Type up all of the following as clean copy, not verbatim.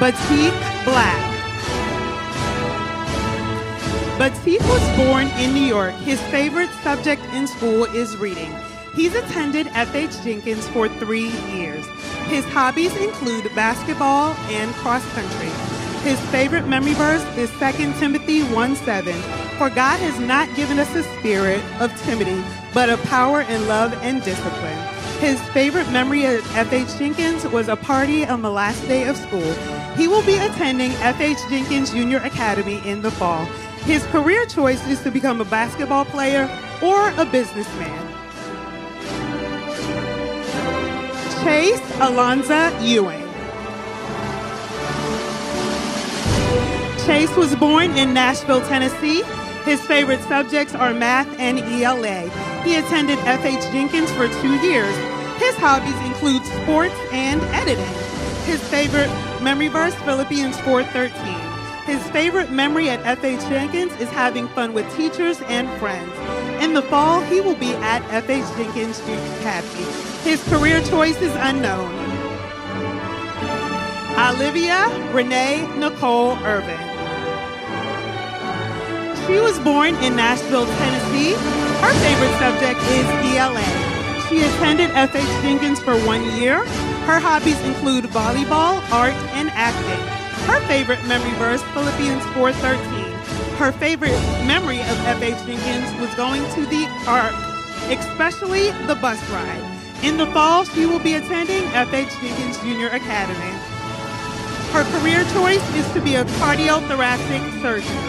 Batik Black. Batik was born in New York. His favorite subject in school is reading. He's attended FH Jenkins for 3 years. His hobbies include basketball and cross country. His favorite memory verse is 2 Timothy 1:7. For God has not given us a spirit of timidity, but of power and love and discipline. His favorite memory at FH Jenkins was a party on the last day of school. He will be attending FH Jenkins Junior Academy in the fall. His career choice is to become a basketball player or a businessman. Chase Alonza Ewing. Chase was born in Nashville, Tennessee. His favorite subjects are math and ELA. He attended FH Jenkins for 2 years. His hobbies include sports and editing. His favorite memory verse, Philippians 4:13. His favorite memory at FH Jenkins is having fun with teachers and friends. In the fall, he will be at FH Jenkins Junior Academy. His career choice is unknown. Olivia Renee Nicole Irvin. She was born in Nashville, Tennessee. Her favorite subject is ELA. She attended FH Jenkins for 1 year. Her hobbies include volleyball, art, and acting. Her favorite memory verse, Philippians 4:13. Her favorite memory of FH Jenkins was going to the Ark, especially the bus ride. In the fall, she will be attending FH Jenkins Junior Academy. Her career choice is to be a cardiothoracic surgeon.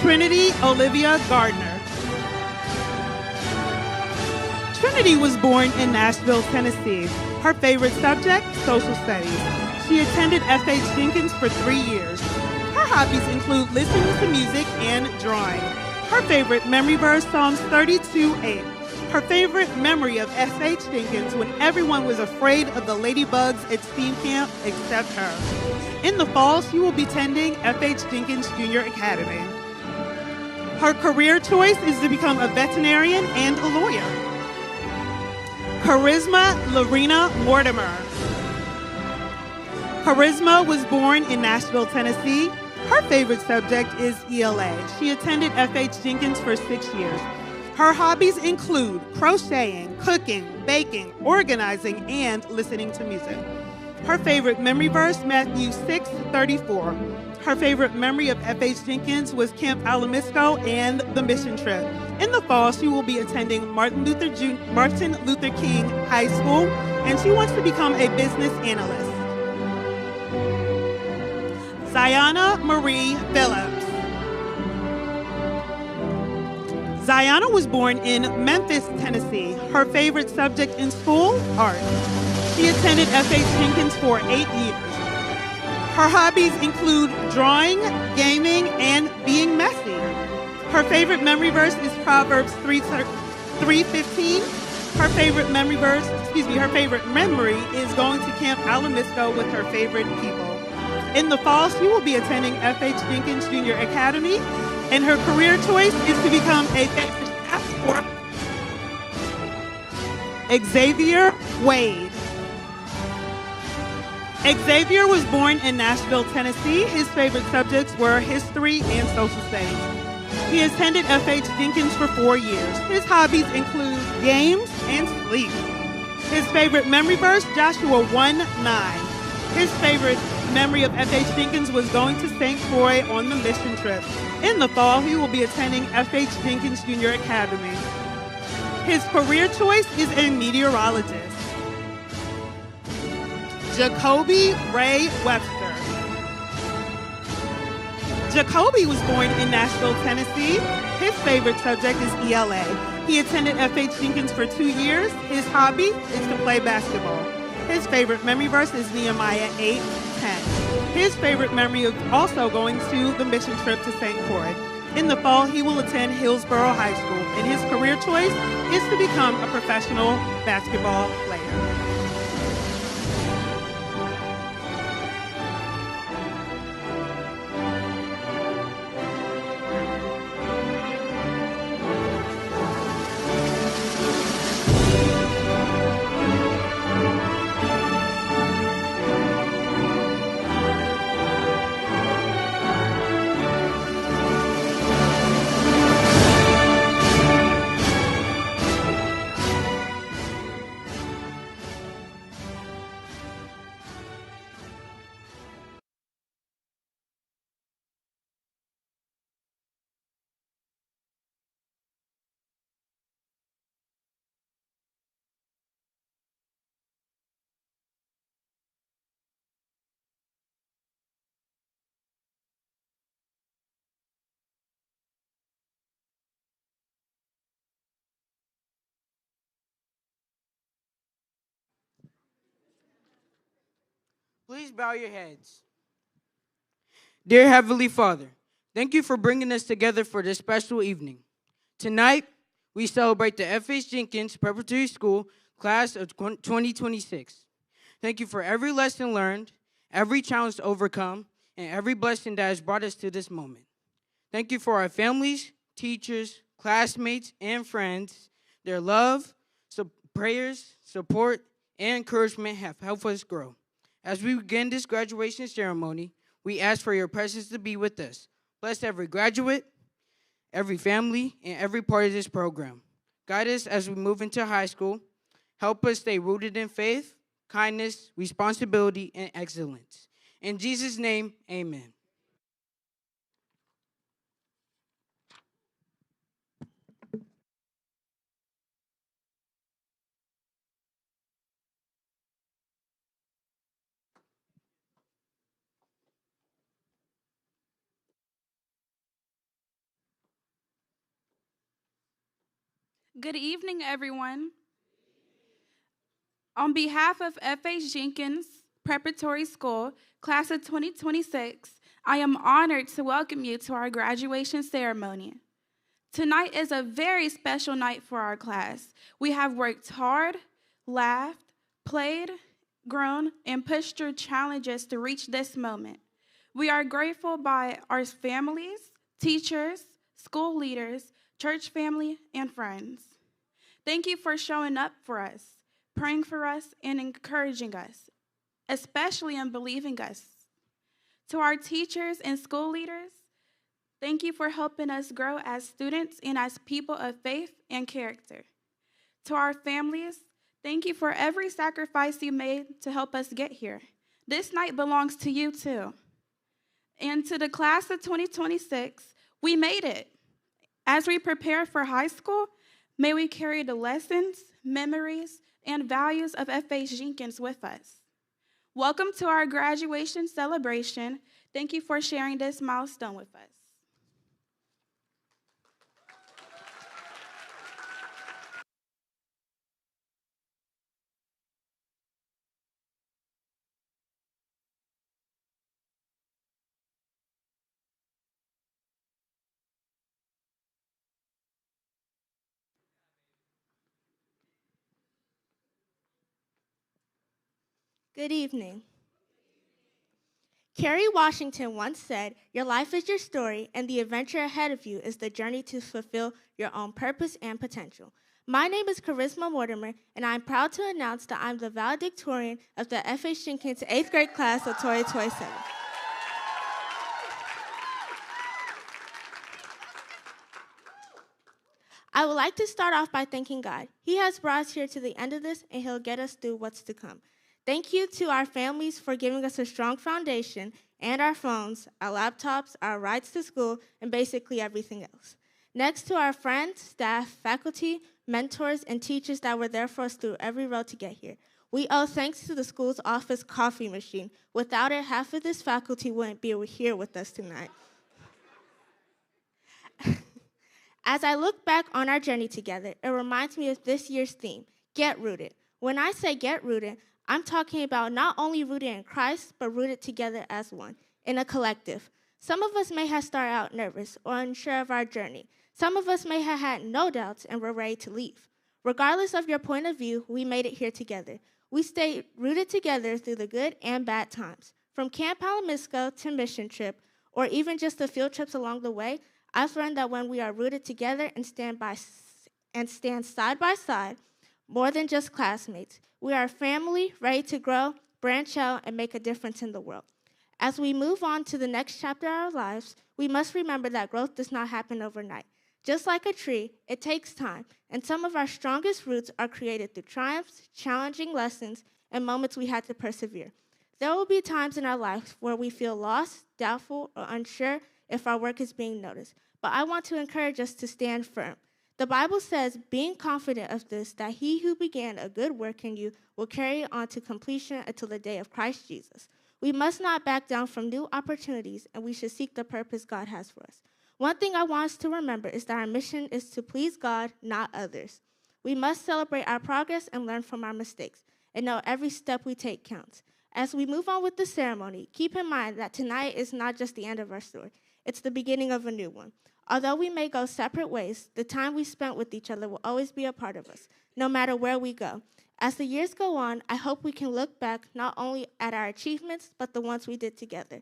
Trinity Olivia Gardner. Trinity was born in Nashville, Tennessee. Her favorite subject, social studies. She attended FH Jenkins for 3 years. Her hobbies include listening to music and drawing. Her favorite memory verse, Psalms 32:8. Her favorite memory of FH Jenkins when everyone was afraid of the ladybugs at STEAM camp except her. In the fall, she will be attending FH Jenkins Junior Academy. Her career choice is to become a veterinarian and a lawyer. Charisma Lorena Mortimer. Charisma was born in Nashville, Tennessee. Her favorite subject is ELA. She attended FH Jenkins for 6 years. Her hobbies include crocheting, cooking, baking, organizing, and listening to music. Her favorite memory verse, Matthew 6:34. Her favorite memory of FH Jenkins was Camp Alamisco and the mission trip. In the fall, she will be attending Martin Luther King High School, and she wants to become a business analyst. Ziana Marie Phillips. Ziana was born in Memphis, Tennessee. Her favorite subject in school, art. She attended FH Jenkins for 8 years. Her hobbies include drawing, gaming, and being messy. Her favorite memory verse is Proverbs 3:15. Her favorite memory is going to Camp Alamisco with her favorite people. In the fall, she will be attending FH Jenkins Junior Academy, and her career choice is to become a chef for Xavier Wade. Xavier was born in Nashville, Tennessee. His favorite subjects were history and social studies. He attended FH Jenkins for 4 years. His hobbies include games and sleep. His favorite memory verse, Joshua 1:9. His favorite memory of FH Jenkins was going to St. Croix on the mission trip. In the fall, he will be attending FH Jenkins Junior Academy. His career choice is a meteorologist. Jacoby Ray Webster. Jacoby was born in Nashville, Tennessee. His favorite subject is ELA. He attended FH Jenkins for 2 years. His hobby is to play basketball. His favorite memory verse is Nehemiah 8:10. His favorite memory is also going to the mission trip to St. Croix. In the fall, he will attend Hillsborough High School, and his career choice is to become a professional basketball player. Please bow your heads. Dear Heavenly Father, thank you for bringing us together for this special evening. Tonight, we celebrate the FH Jenkins Preparatory School class of 2026. Thank you for every lesson learned, every challenge to overcome, and every blessing that has brought us to this moment. Thank you for our families, teachers, classmates, and friends. Their love, prayers, support, and encouragement have helped us grow. As we begin this graduation ceremony, we ask for your presence to be with us. Bless every graduate, every family, and every part of this program. Guide us as we move into high school. Help us stay rooted in faith, kindness, responsibility, and excellence. In Jesus' name, amen. Good evening, everyone. On behalf of FH Jenkins Preparatory School, class of 2026, I am honored to welcome you to our graduation ceremony. Tonight is a very special night for our class. We have worked hard, laughed, played, grown, and pushed through challenges to reach this moment. We are grateful by our families, teachers, school leaders, church family, and friends. Thank you for showing up for us, praying for us, and encouraging us, especially in believing us. To our teachers and school leaders, thank you for helping us grow as students and as people of faith and character. To our families, thank you for every sacrifice you made to help us get here. This night belongs to you too. And to the class of 2026, we made it. As we prepare for high school, may we carry the lessons, memories, and values of FH Jenkins with us. Welcome to our graduation celebration. Thank you for sharing this milestone with us. Good evening. Kerry Washington once said, "Your life is your story, and the adventure ahead of you is the journey to fulfill your own purpose and potential." My name is Charisma Mortimer, and I'm proud to announce that I'm the valedictorian of the FH Jenkins 8th grade class of 2027. I would like to start off by thanking God. He has brought us here to the end of this, and He'll get us through what's to come. Thank you to our families for giving us a strong foundation, and our phones, our laptops, our rides to school, and basically everything else. Next to our friends, staff, faculty, mentors, and teachers that were there for us through every road to get here. We owe thanks to the school's office coffee machine. Without it, half of this faculty wouldn't be here with us tonight. As I look back on our journey together, it reminds me of this year's theme, Get Rooted. When I say get rooted, I'm talking about not only rooted in Christ, but rooted together as one, in a collective. Some of us may have started out nervous or unsure of our journey. Some of us may have had no doubts and were ready to leave. Regardless of your point of view, we made it here together. We stayed rooted together through the good and bad times. From Camp Palamisco to mission trip, or even just the field trips along the way, I've learned that when we are rooted together and stand side by side, more than just classmates, we are a family ready to grow, branch out, and make a difference in the world. As we move on to the next chapter of our lives, we must remember that growth does not happen overnight. Just like a tree, it takes time, and some of our strongest roots are created through triumphs, challenging lessons, and moments we had to persevere. There will be times in our lives where we feel lost, doubtful, or unsure if our work is being noticed, but I want to encourage us to stand firm. The Bible says, being confident of this, that he who began a good work in you will carry it on to completion until the day of Christ Jesus. We must not back down from new opportunities, and we should seek the purpose God has for us. One thing I want us to remember is that our mission is to please God, not others. We must celebrate our progress and learn from our mistakes, and know every step we take counts. As we move on with the ceremony, keep in mind that tonight is not just the end of our story. It's the beginning of a new one. Although we may go separate ways, the time we spent with each other will always be a part of us, no matter where we go. As the years go on, I hope we can look back not only at our achievements, but the ones we did together.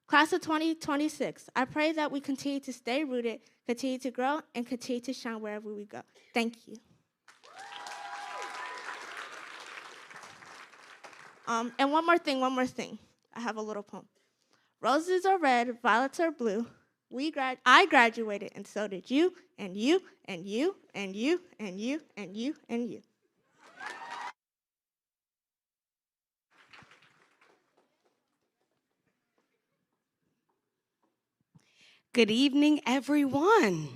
Class of 2026, I pray that we continue to stay rooted, continue to grow, and continue to shine wherever we go. Thank you. And one more thing. I have a little poem. Roses are red, violets are blue. I graduated, and so did you, and you, and you, and you, and you, and you, and you. Good evening, everyone.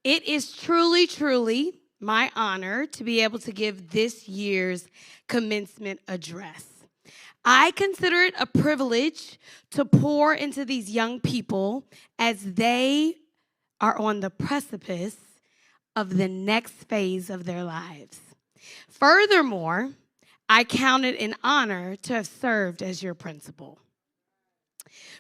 It is truly, truly my honor to be able to give this year's commencement address. I consider it a privilege to pour into these young people as they are on the precipice of the next phase of their lives. Furthermore, I count it an honor to have served as your principal.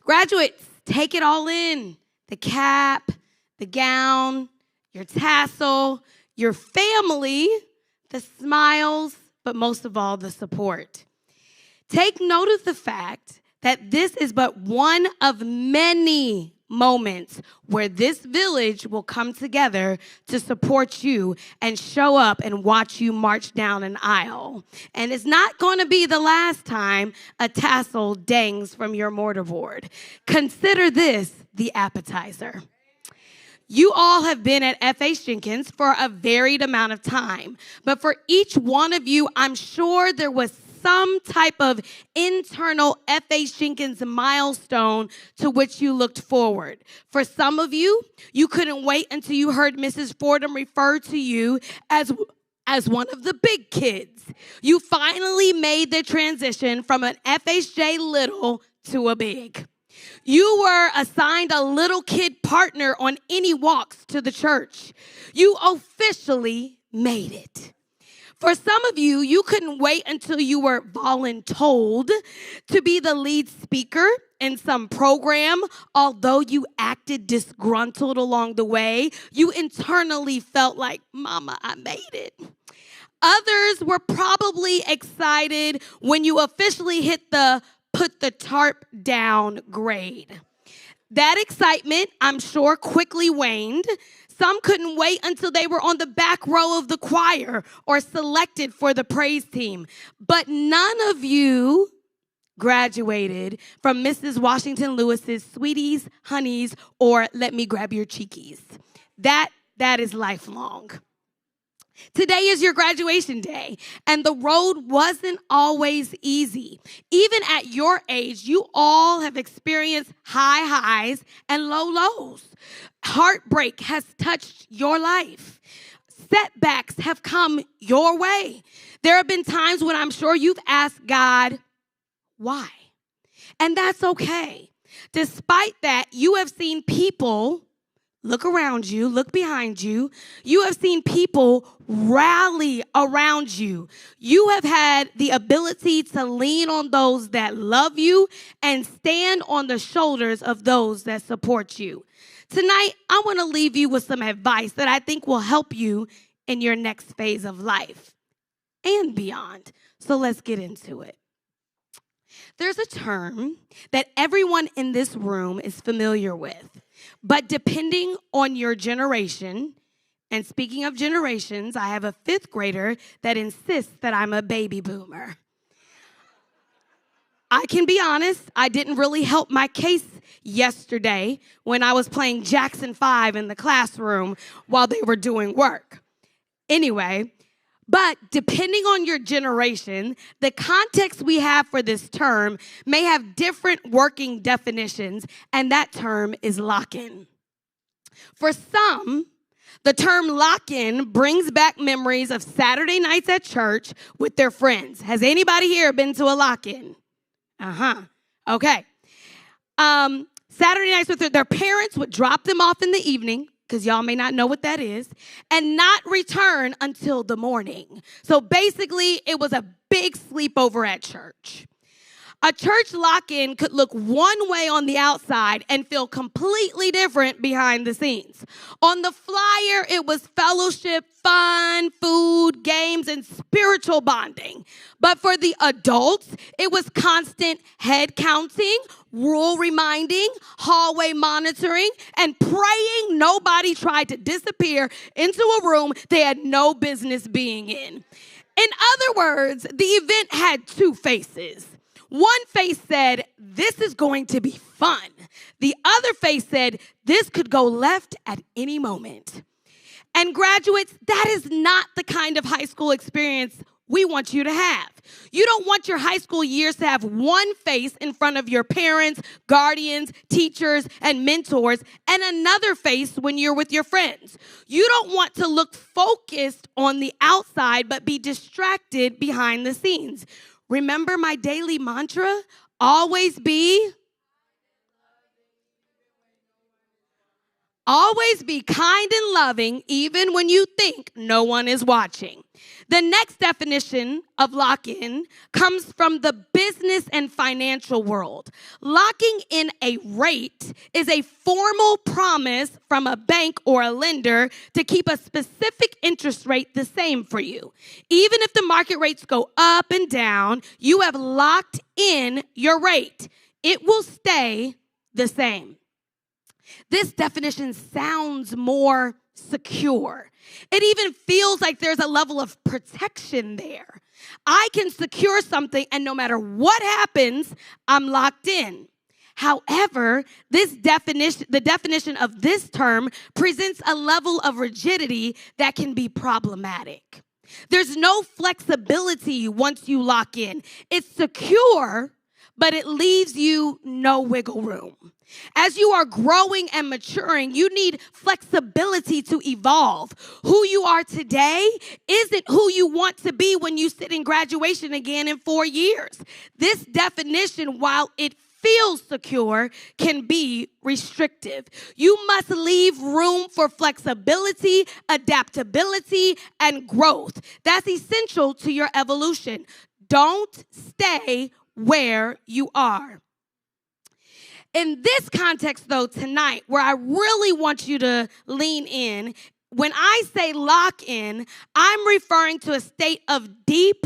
Graduates, take it all in. The cap, the gown, your tassel, your family, the smiles, but most of all, the support. Take note of the fact that this is but one of many moments where this village will come together to support you and show up and watch you march down an aisle. And it's not going to be the last time a tassel dangs from your mortarboard. Consider this the appetizer. You all have been at FH Jenkins for a varied amount of time, but for each one of you, I'm sure there was some type of internal FH Jenkins milestone to which you looked forward. For some of you, you couldn't wait until you heard Mrs. Fordham refer to you as one of the big kids. You finally made the transition from an FHJ little to a big. You were assigned a little kid partner on any walks to the church. You officially made it. For some of you, you couldn't wait until you were voluntold to be the lead speaker in some program. Although you acted disgruntled along the way, you internally felt like, Mama, I made it. Others were probably excited when you officially hit the put the tarp down grade. That excitement, I'm sure, quickly waned. Some couldn't wait until they were on the back row of the choir or selected for the praise team. But none of you graduated from Mrs. Washington Lewis's Sweeties, Honeys, or Let Me Grab Your Cheekies. That is lifelong. Today is your graduation day, and the road wasn't always easy. Even at your age, you all have experienced high highs and low lows. Heartbreak has touched your life. Setbacks have come your way. There have been times when I'm sure you've asked God, why? And that's okay. Despite that, you have seen people look around you, look behind you. You have seen people rally around you. You have had the ability to lean on those that love you and stand on the shoulders of those that support you. Tonight, I want to leave you with some advice that I think will help you in your next phase of life and beyond. So let's get into it. There's a term that everyone in this room is familiar with. But depending on your generation, and speaking of generations, I have a 5th grader that insists that I'm a baby boomer. I can be honest, I didn't really help my case yesterday when I was playing Jackson 5 in the classroom while they were doing work. Anyway, but depending on your generation, the context we have for this term may have different working definitions, and that term is lock-in. For some, the term lock-in brings back memories of Saturday nights at church with their friends. Has anybody here been to a lock-in? Okay. Saturday nights with their parents would drop them off in the evening, because y'all may not know what that is, and not return until the morning. So basically, it was a big sleepover at church. A church lock-in could look one way on the outside and feel completely different behind the scenes. On the flyer, it was fellowship, fun, food, games, and spiritual bonding. But for the adults, it was constant head counting, rule reminding, hallway monitoring, and praying nobody tried to disappear into a room they had no business being in. In other words, the event had 2 faces. One face said, this is going to be fun. The other face said, this could go left at any moment. And graduates, that is not the kind of high school experience we want you to have. You don't want your high school years to have one face in front of your parents, guardians, teachers, and mentors, and another face when you're with your friends. You don't want to look focused on the outside, but be distracted behind the scenes. Remember my daily mantra? Always be kind and loving, even when you think no one is watching. The next definition of lock-in comes from the business and financial world. Locking in a rate is a formal promise from a bank or a lender to keep a specific interest rate the same for you. Even if the market rates go up and down, you have locked in your rate. It will stay the same. This definition sounds more secure. It even feels like there's a level of protection there. I can secure something, and no matter what happens, I'm locked in. However, the definition of this term presents a level of rigidity that can be problematic. There's no flexibility once you lock in. It's secure, but it leaves you no wiggle room. As you are growing and maturing, you need flexibility to evolve. Who you are today isn't who you want to be when you sit in graduation again in 4 years. This definition, while it feels secure, can be restrictive. You must leave room for flexibility, adaptability, and growth. That's essential to your evolution. Don't stay where you are. In this context, though, tonight, where I really want you to lean in, when I say lock in, I'm referring to a state of deep,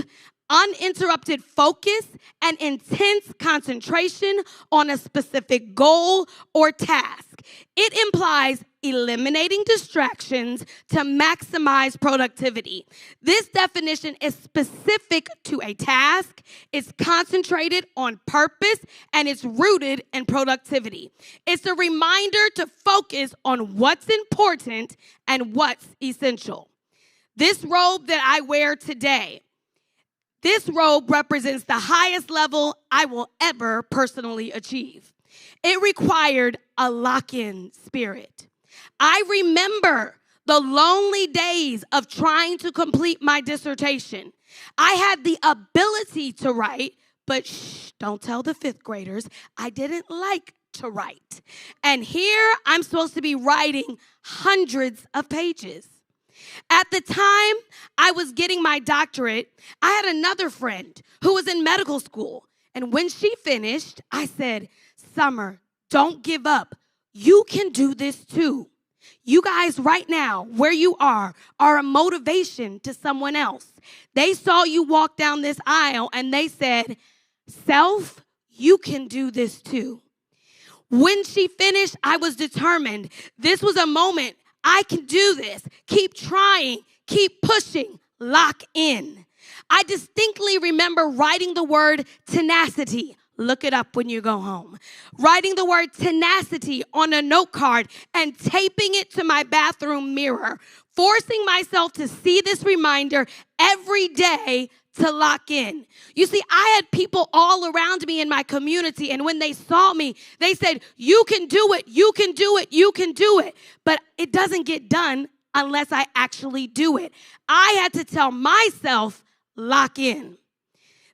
uninterrupted focus, and intense concentration on a specific goal or task. It implies eliminating distractions to maximize productivity. This definition is specific to a task, it's concentrated on purpose, and it's rooted in productivity. It's a reminder to focus on what's important and what's essential. This robe that I wear today, this robe represents the highest level I will ever personally achieve. It required a lock-in spirit. I remember the lonely days of trying to complete my dissertation. I had the ability to write, but don't tell the fifth graders, I didn't like to write. And here I'm supposed to be writing hundreds of pages. At the time I was getting my doctorate, I had another friend who was in medical school. And when she finished, I said, Summer, don't give up. You can do this too. You guys right now, where you are a motivation to someone else. They saw you walk down this aisle and they said, Self, you can do this too. When she finished, I was determined. This was a moment. I can do this. Keep trying. Keep pushing. Lock in. I distinctly remember writing the word tenacity. Look it up when you go home. Writing the word tenacity on a note card and taping it to my bathroom mirror, forcing myself to see this reminder every day to lock in. You see, I had people all around me in my community, and when they saw me, they said, you can do it, you can do it, you can do it. But it doesn't get done unless I actually do it. I had to tell myself, lock in.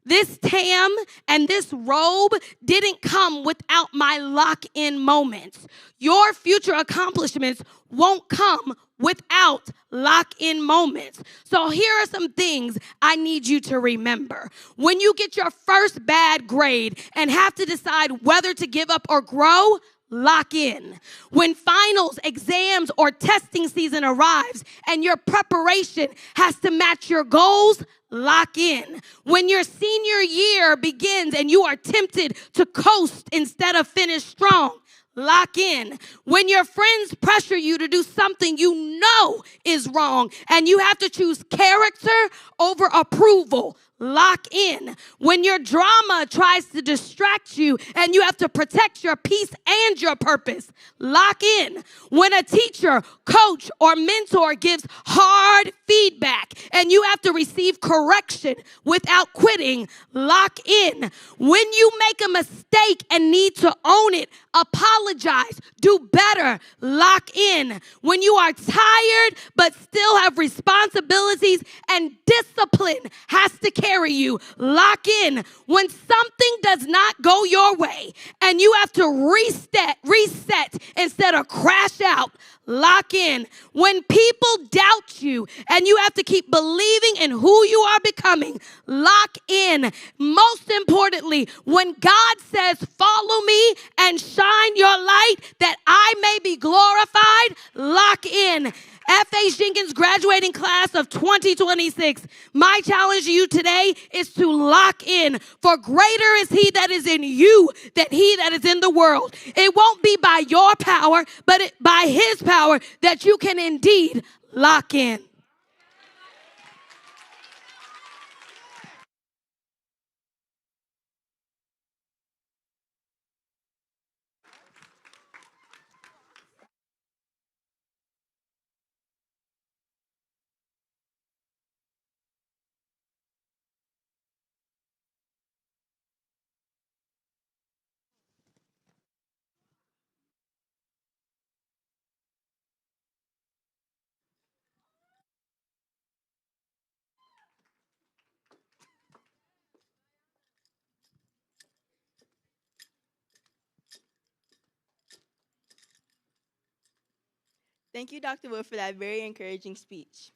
This tam and this robe didn't come without my lock-in moments. Your future accomplishments won't come without lock-in moments. So here are some things I need you to remember. When you get your first bad grade and have to decide whether to give up or grow, lock in. When finals, exams, or testing season arrives and your preparation has to match your goals, lock in. When your senior year begins and you are tempted to coast instead of finish strong, lock in. When your friends pressure you to do something you know is wrong and you have to choose character over approval, lock in. When your drama tries to distract you and you have to protect your peace and your purpose, lock in. When a teacher, coach, or mentor gives hard feedback and you have to receive correction without quitting, lock in. When you make a mistake and need to own it, apologize, do better, lock in. When you are tired but still have responsibilities and discipline has to carry you, lock in. When something does not go your way and you have to reset instead of crash out, lock in. When people doubt you and you have to keep believing in who you are becoming, lock in. Most importantly, when God says, follow me and shine your light that I may be glorified, lock in. FH Jenkins graduating class of 2026. My challenge to you today is to lock in. For greater is he that is in you than he that is in the world. It won't be by your power, but by his power that you can indeed lock in. Thank you, Dr. Wood, for that very encouraging speech.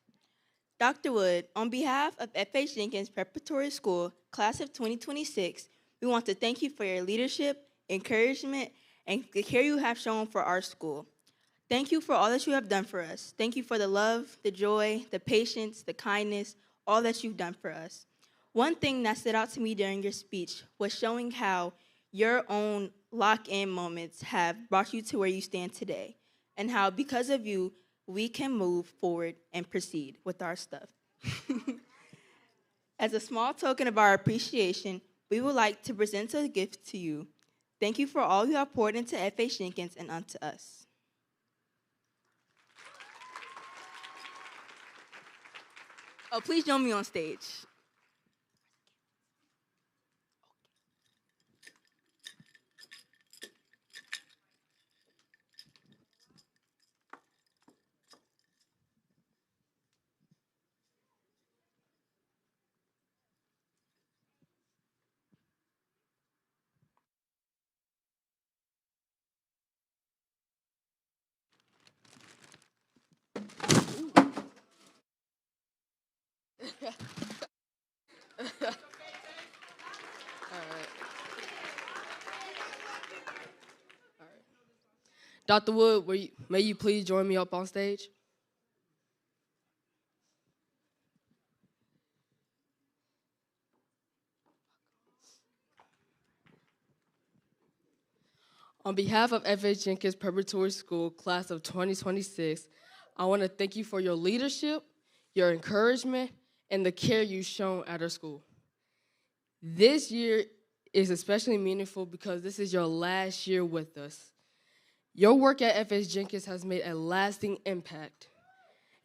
Dr. Wood, on behalf of FH Jenkins Preparatory School, class of 2026, we want to thank you for your leadership, encouragement, and the care you have shown for our school. Thank you for all that you have done for us. Thank you for the love, the joy, the patience, the kindness, all that you've done for us. One thing that stood out to me during your speech was showing how your own lock-in moments have brought you to where you stand today, and how because of you, we can move forward and proceed with our stuff. As a small token of our appreciation, we would like to present a gift to you. Thank you for all you have poured into FH Jenkins and unto us. Oh, please join me on stage. Dr. Wood, may you please join me up on stage? On behalf of FH Jenkins Preparatory School, class of 2026, I want to thank you for your leadership, your encouragement, and the care you've shown at our school. This year is especially meaningful because this is your last year with us. Your work at FH Jenkins has made a lasting impact,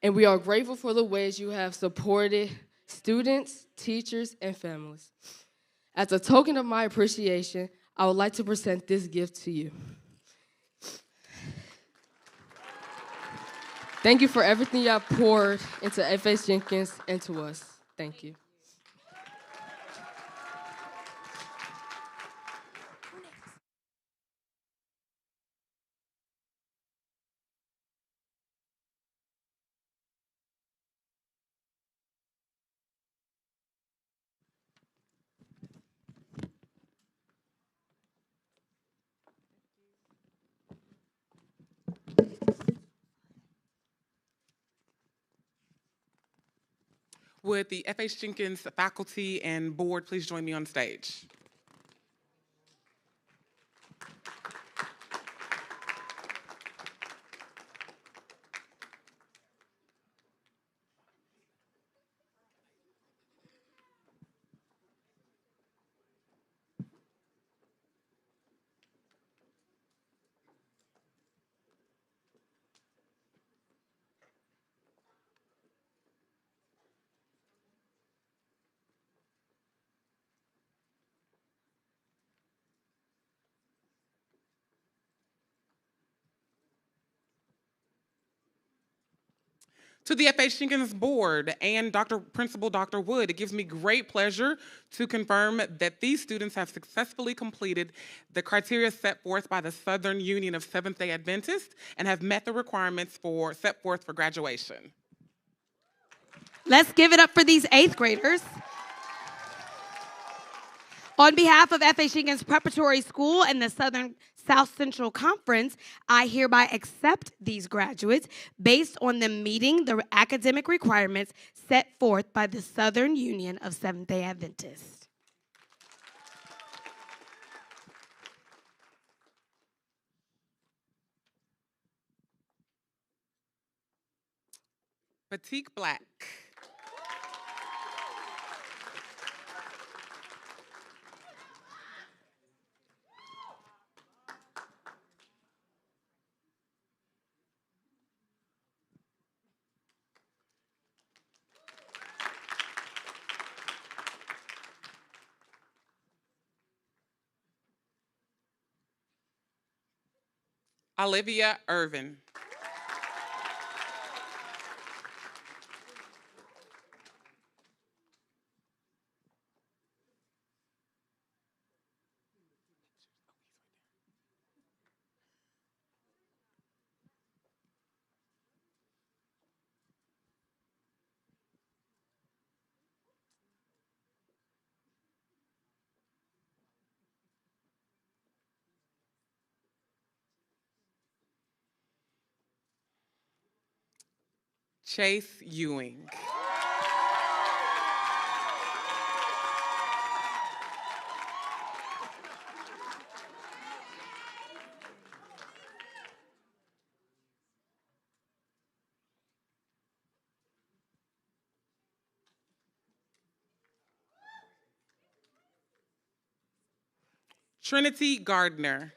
and we are grateful for the ways you have supported students, teachers, and families. As a token of my appreciation, I would like to present this gift to you. Thank you for everything you have poured into FH Jenkins and to us. Thank you. Would the FH Jenkins faculty and board please join me on stage? To the FH Jenkins Board and Principal Dr. Wood, it gives me great pleasure to confirm that these students have successfully completed the criteria set forth by the Southern Union of Seventh-day Adventists and have met the requirements set forth for graduation. Let's give it up for these 8th graders. On behalf of FH Jenkins Preparatory School and the South Central Conference, I hereby accept these graduates based on them meeting the academic requirements set forth by the Southern Union of Seventh-day Adventists. Batik Black. Olivia Irvin. Chase Ewing. Trinity Gardner.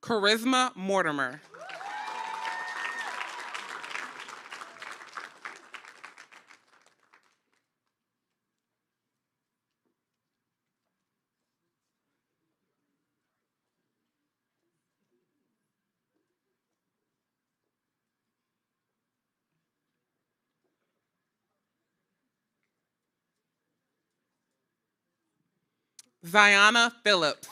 Charisma Mortimer. Ziana Phillips.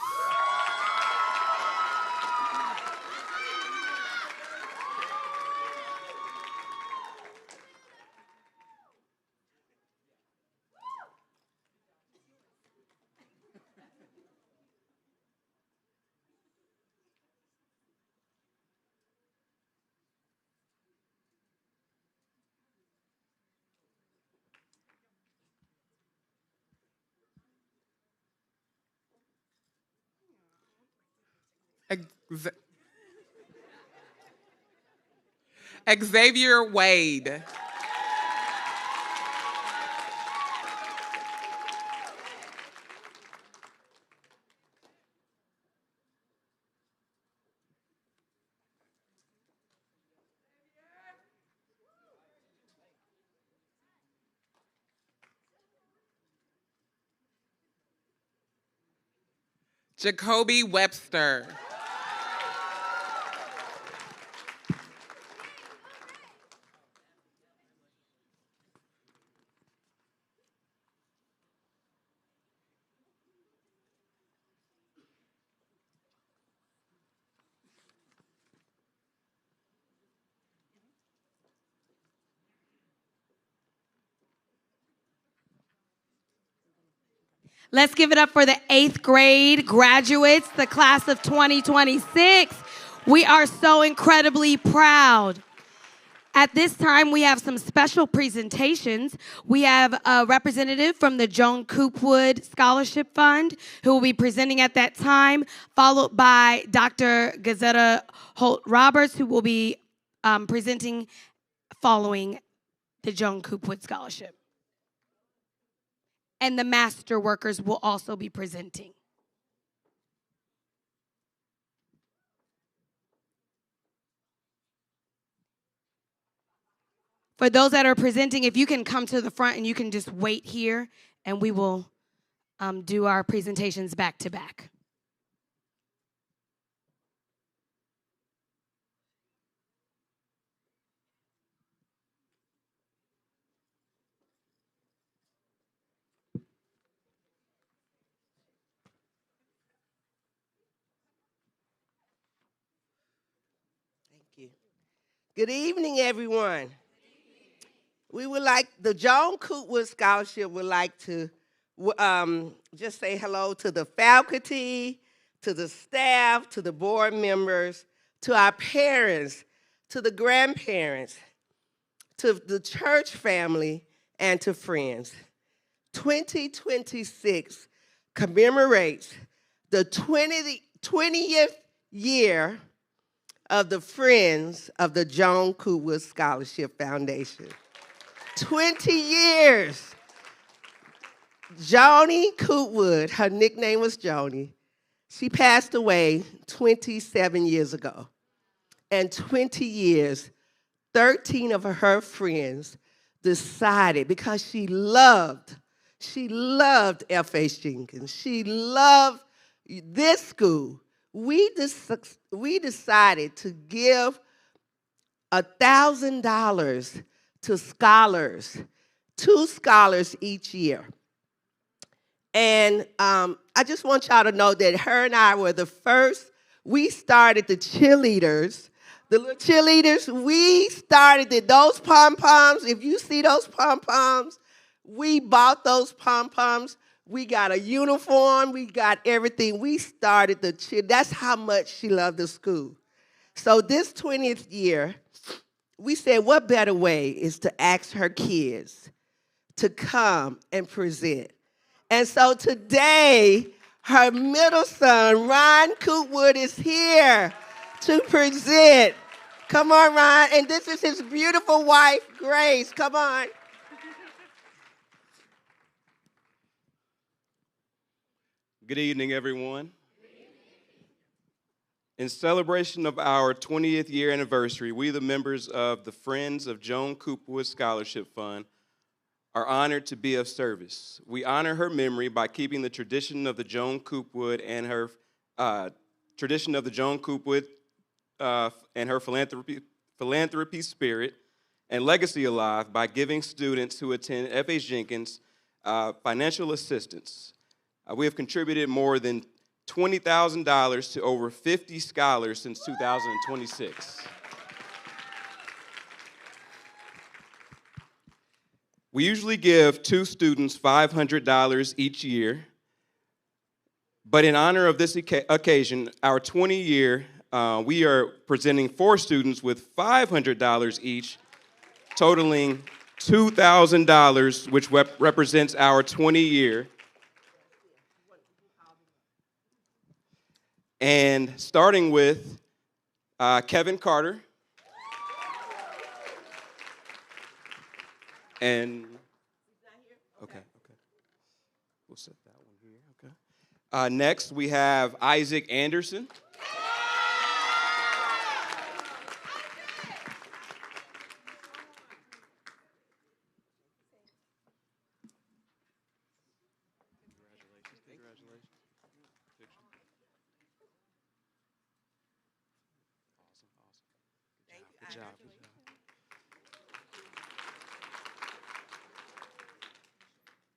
Xavier Wade. Jacoby Webster. Let's give it up for the 8th grade graduates, the class of 2026. We are so incredibly proud. At this time, we have some special presentations. We have a representative from the Joan Coopwood Scholarship Fund who will be presenting at that time, followed by Dr. Gazetta Holt-Roberts, who will be presenting following the Joan Coopwood Scholarship. And the master workers will also be presenting. For those that are presenting, if you can come to the front and you can just wait here, and we will do our presentations back to back. Good evening, everyone. We would like, the Joan Coopwood Scholarship would like to just say hello to the faculty, to the staff, to the board members, to our parents, to the grandparents, to the church family, and to friends. 2026 commemorates the 20th year of the Friends of the Joan Coopwood Scholarship Foundation. 20 years. Joni Coopwood, her nickname was Joni. She passed away 27 years ago. And 20 years, 13 of her friends decided, because she loved FH Jenkins, she loved this school, we decided to give $1,000 to scholars, 2 scholars each year. And I just want y'all to know that her and I were the first. We started the cheerleaders, the little cheerleaders. We started those pom-poms. If you see those pom-poms, we bought those pom-poms. We got a uniform. We got everything. We started the cheer. That's how much she loved the school. So this 20th year, we said, what better way is to ask her kids to come and present. And so today, her middle son, Ron Cootwood, is here to present. Come on, Ron. And this is his beautiful wife, Grace. Come on. Good evening, everyone. In celebration of our 20th year anniversary, we, the members of the Friends of Joan Coopwood Scholarship Fund, are honored to be of service. We honor her memory by keeping the tradition of the Joan Coopwood and her philanthropy spirit and legacy alive by giving students who attend FH Jenkins financial assistance. We have contributed more than $20,000 to over 50 scholars since 2026. We usually give 2 students $500 each year, but in honor of this occasion, our 20-year, we are presenting 4 students with $500 each, totaling $2,000, which represents our 20-year. And starting with Kevin Carter. And, okay. We'll set that one here, okay. Next, we have Isaac Anderson. Congratulations. Awesome. Good job.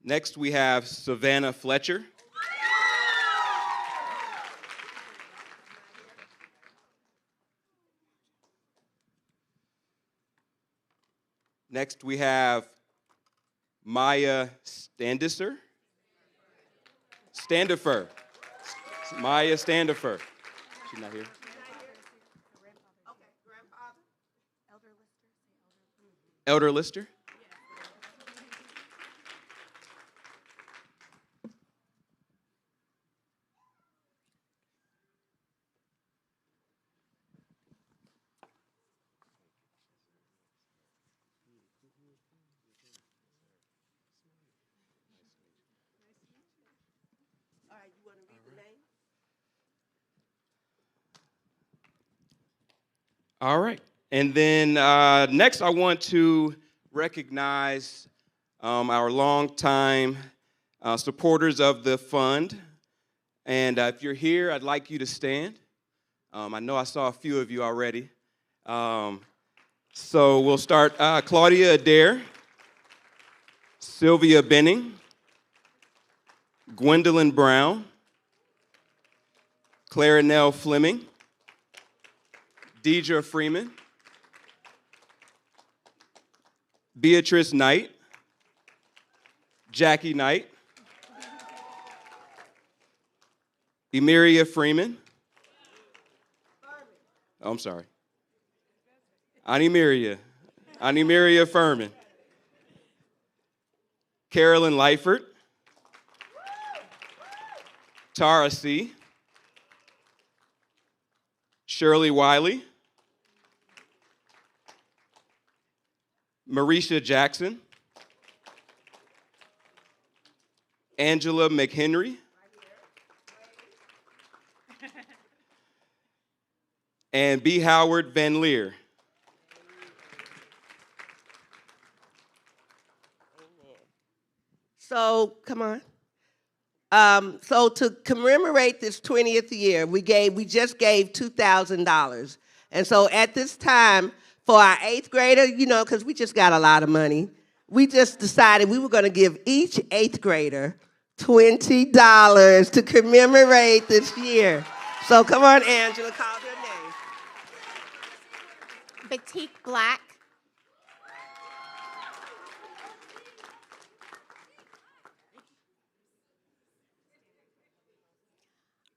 Next, we have Savannah Fletcher. Next, we have Maya Standifer. Maya Standifer. She's not here. Elder Lister. All right. And then next, I want to recognize our longtime supporters of the fund. And if you're here, I'd like you to stand. I know I saw a few of you already. So we'll start Claudia Adair, Sylvia Benning, Gwendolyn Brown, Clara Nell Fleming, Deidre Freeman, Beatrice Knight, Jackie Knight, Emiria Freeman. Oh, I'm sorry. Animiria Furman, Carolyn Lightford, Tara C., Shirley Wiley, Marisha Jackson, Angela McHenry, and B. Howard Van Leer. So, come on. So to commemorate this 20th year, we just gave $2,000. And so at this time, for our 8th grader, because we just got a lot of money, we just decided we were going to give each 8th grader $20 to commemorate this year. So come on, Angela, call her name. Batik Black.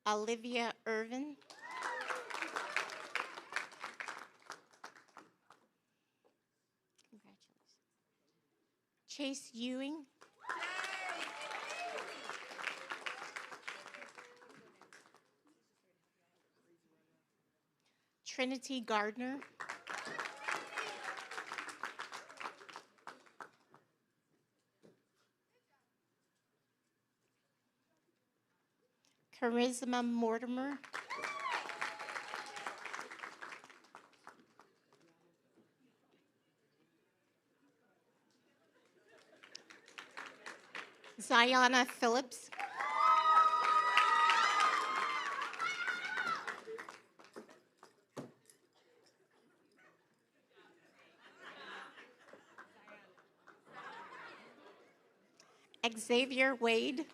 Olivia Irvin. Chase Ewing. Trinity Gardner. Charisma Mortimer. Ziona Phillips. Xavier Wade.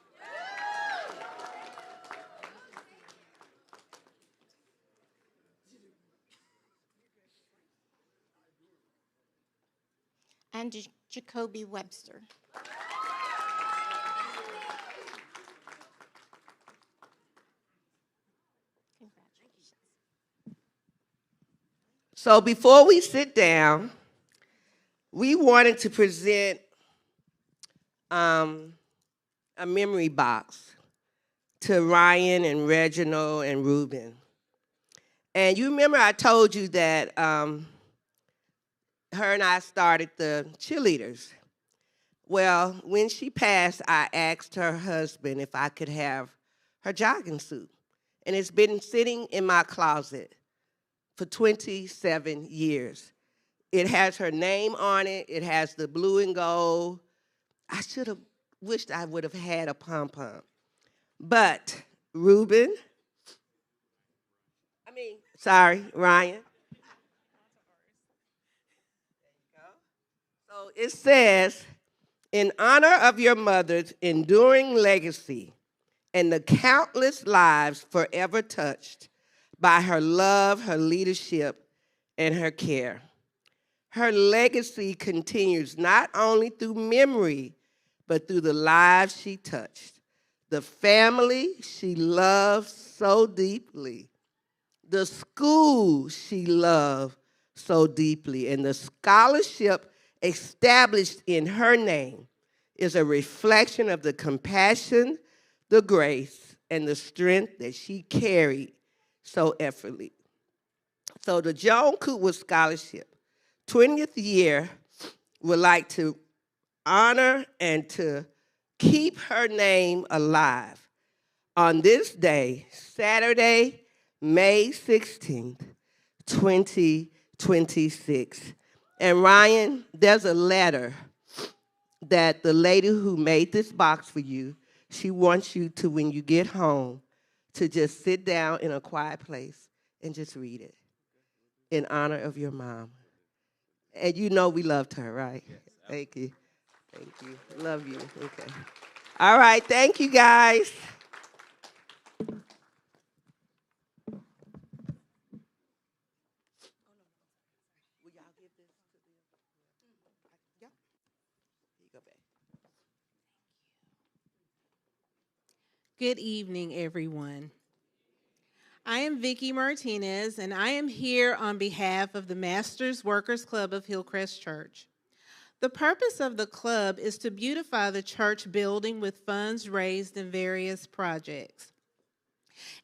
And Jacoby Webster. Congratulations. So before we sit down, we wanted to present a memory box to Ryan and Reginald and Ruben. And you remember I told you that her and I started the cheerleaders. Well, when she passed, I asked her husband if I could have her jogging suit. And it's been sitting in my closet for 27 years. It has her name on it. It has the blue and gold. I should have wished I would have had a pom-pom. But Ryan. So it says, in honor of your mother's enduring legacy and the countless lives forever touched by her love, her leadership, and her care. Her legacy continues not only through memory, but through the lives she touched, the family she loved so deeply, the school she loved so deeply, and the scholarship established in her name is a reflection of the compassion, the grace, and the strength that she carried so effortlessly. So the Joan Cooper Scholarship, 20th year, would like to honor and to keep her name alive on this day, Saturday, May 16th, 2026. And Ryan, there's a letter that the lady who made this box for you, she wants you to, when you get home, to just sit down in a quiet place and just read it in honor of your mom. And you know we loved her, right? Yes, thank you. Thank you. Love you. Okay. All right. Thank you, guys. Good evening, everyone. I am Vicki Martinez, and I am here on behalf of the Masters Workers Club of Hillcrest Church. The purpose of the club is to beautify the church building with funds raised in various projects.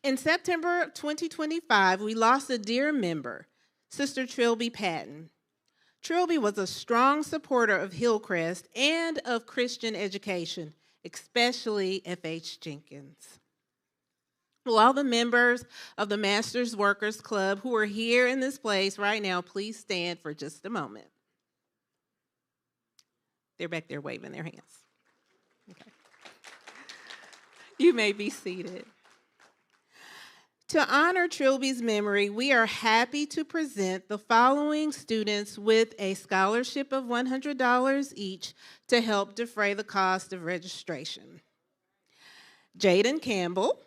In September of 2025, we lost a dear member, Sister Trilby Patton. Trilby was a strong supporter of Hillcrest and of Christian education, especially FH Jenkins. Will all the members of the Masters Workers Club who are here in this place right now, please stand for just a moment. They're back there waving their hands. Okay. You may be seated. To honor Trilby's memory, we are happy to present the following students with a scholarship of $100 each to help defray the cost of registration. Jaden Campbell,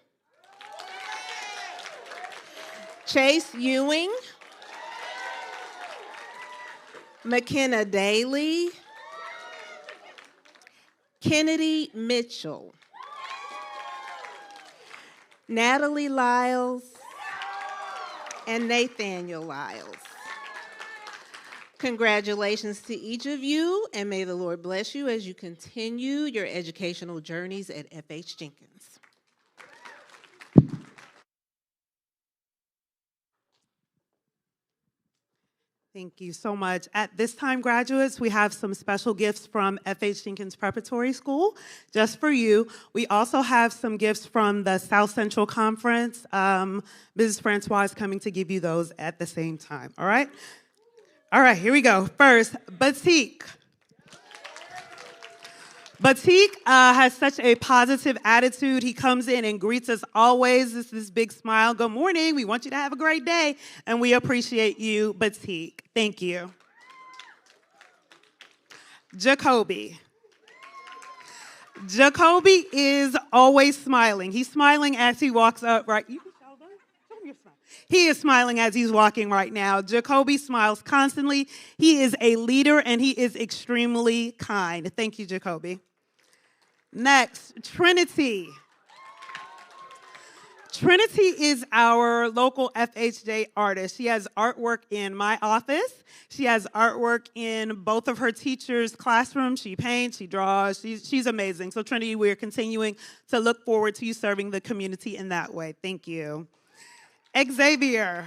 Chase Ewing, McKenna Daly, Kennedy Mitchell, Natalie Lyles, and Nathaniel Lyles. Congratulations to each of you, and may the Lord bless you as you continue your educational journeys at FH Jenkins. Thank you so much. At this time, graduates, we have some special gifts from FH Jenkins Preparatory School, just for you. We also have some gifts from the South Central Conference. Mrs. Francois is coming to give you those at the same time, all right? All right, here we go. First, Batik. Batik has such a positive attitude. He comes in and greets us always with this big smile. Good morning. We want you to have a great day, and we appreciate you, Batik. Thank you. Jacoby. Jacoby is always smiling. He's smiling as he walks up, right? You can show them. Show them your smile. He is smiling as he's walking right now. Jacoby smiles constantly. He is a leader, and he is extremely kind. Thank you, Jacoby. Next, Trinity. Trinity is our local FHJ artist. She has artwork in my office. She has artwork in both of her teachers' classrooms. She paints, she draws. She's amazing. So Trinity, we're continuing to look forward to you serving the community in that way. Thank you. Xavier.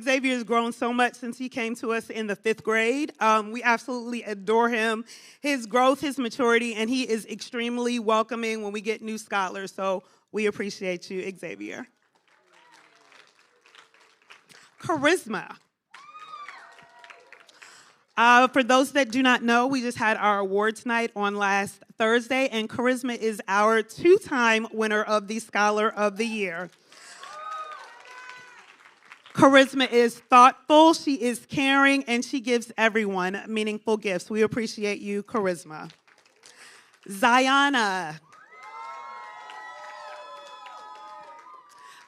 Xavier has grown so much since he came to us in the 5th grade. We absolutely adore him, his growth, his maturity, and he is extremely welcoming when we get new scholars. So we appreciate you, Xavier. Charisma. For those that do not know, we just had our awards night on last Thursday, and Charisma is our 2-time winner of the Scholar of the Year. Charisma is thoughtful, she is caring, and she gives everyone meaningful gifts. We appreciate you, Charisma. Ziana.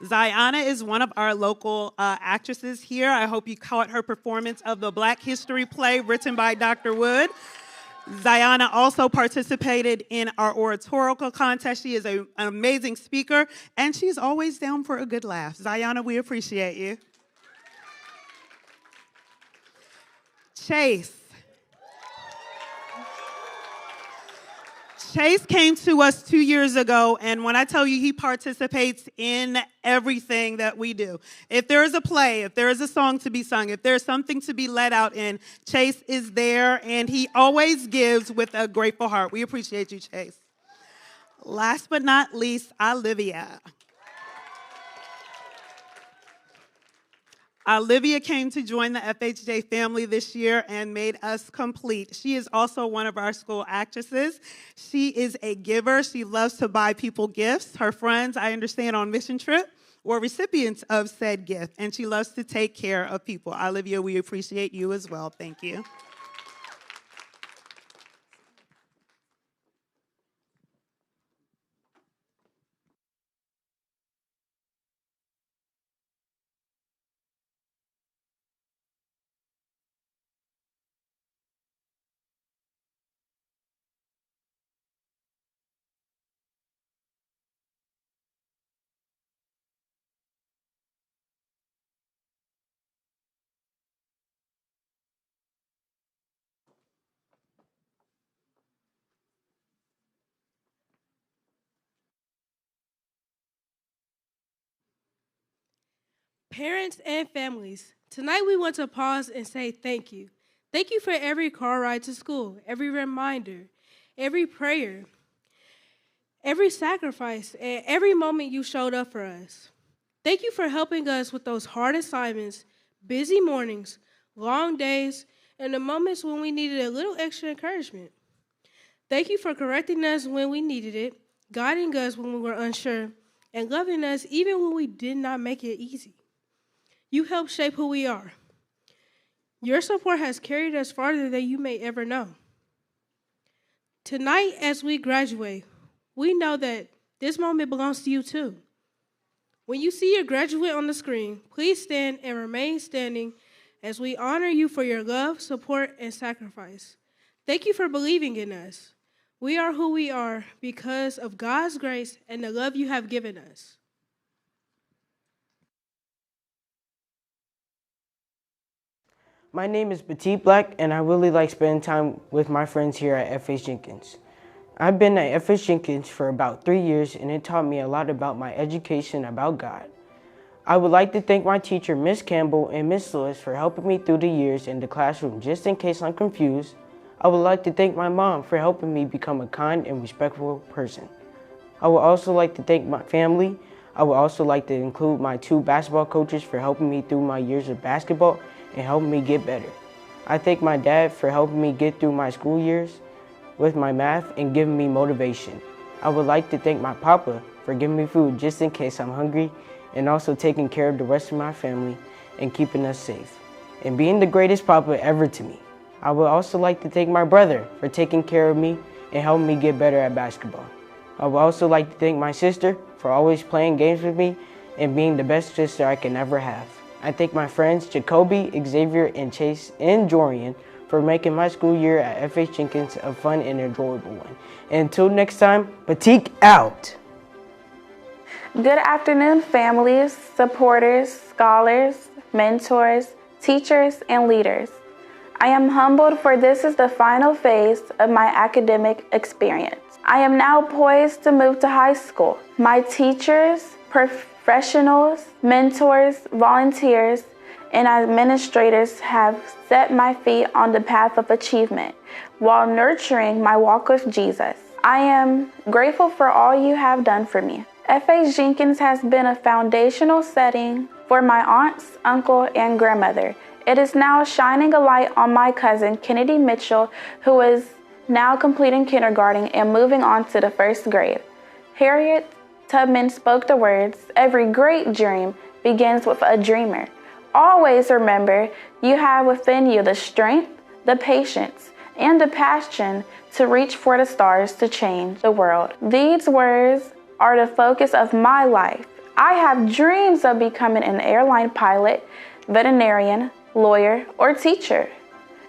Ziana is one of our local actresses here. I hope you caught her performance of the Black History play written by Dr. Wood. Ziana also participated in our oratorical contest. She is an amazing speaker, and she's always down for a good laugh. Ziana, we appreciate you. Chase. Chase came to us 2 years ago, and when I tell you he participates in everything that we do. If there is a play, if there is a song to be sung, if there's something to be let out in, Chase is there, and he always gives with a grateful heart. We appreciate you, Chase. Last but not least, Olivia. Olivia came to join the FHJ family this year and made us complete. She is also one of our school actresses. She is a giver. She loves to buy people gifts. Her friends, I understand, on mission trip were recipients of said gift, and she loves to take care of people. Olivia, we appreciate you as well. Thank you. Parents and families, tonight we want to pause and say thank you. Thank you for every car ride to school, every reminder, every prayer, every sacrifice, and every moment you showed up for us. Thank you for helping us with those hard assignments, busy mornings, long days, and the moments when we needed a little extra encouragement. Thank you for correcting us when we needed it, guiding us when we were unsure, and loving us even when we did not make it easy. You helped shape who we are. Your support has carried us farther than you may ever know. Tonight, as we graduate, we know that this moment belongs to you too. When you see your graduate on the screen, please stand and remain standing as we honor you for your love, support, and sacrifice. Thank you for believing in us. We are who we are because of God's grace and the love you have given us. My name is Petit Black, and I really like spending time with my friends here at FH Jenkins. I've been at FH Jenkins for about 3 years, and it taught me a lot about my education about God. I would like to thank my teacher, Miss Campbell and Miss Lewis, for helping me through the years in the classroom just in case I'm confused. I would like to thank my mom for helping me become a kind and respectful person. I would also like to thank my family. I would also like to include my 2 basketball coaches for helping me through my years of basketball and helping me get better. I thank my dad for helping me get through my school years with my math and giving me motivation. I would like to thank my papa for giving me food just in case I'm hungry, and also taking care of the rest of my family and keeping us safe, and being the greatest papa ever to me. I would also like to thank my brother for taking care of me and helping me get better at basketball. I would also like to thank my sister for always playing games with me and being the best sister I can ever have. I thank my friends Jacoby, Xavier, and Chase, and Jorian for making my school year at FH Jenkins a fun and enjoyable one. And until next time, Batik out. Good afternoon, families, supporters, scholars, mentors, teachers, and leaders. I am humbled, for this is the final phase of my academic experience. I am now poised to move to high school. My teachers, professionals, mentors, volunteers, and administrators have set my feet on the path of achievement while nurturing my walk with Jesus. I am grateful for all you have done for me. FH Jenkins has been a foundational setting for my aunts, uncle, and grandmother. It is now shining a light on my cousin, Kennedy Mitchell, who is now completing kindergarten and moving on to the 1st grade. Harriet Tubman spoke the words, "Every great dream begins with a dreamer." Always remember, you have within you the strength, the patience, and the passion to reach for the stars to change the world. These words are the focus of my life. I have dreams of becoming an airline pilot, veterinarian, lawyer, or teacher,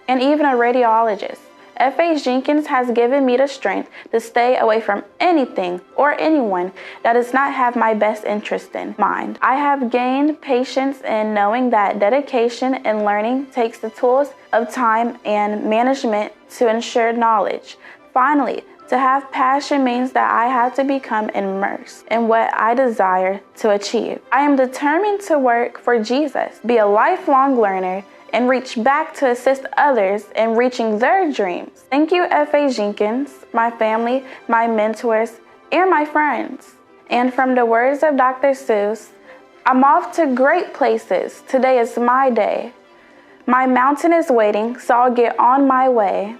and even a radiologist. FH Jenkins has given me the strength to stay away from anything or anyone that does not have my best interest in mind. I have gained patience in knowing that dedication and learning takes the tools of time and management to ensure knowledge. Finally, to have passion means that I have to become immersed in what I desire to achieve. I am determined to work for Jesus, be a lifelong learner, and reach back to assist others in reaching their dreams. Thank you, FH Jenkins, my family, my mentors, and my friends. And from the words of Dr. Seuss, I'm off to great places. Today is my day. My mountain is waiting, so I'll get on my way.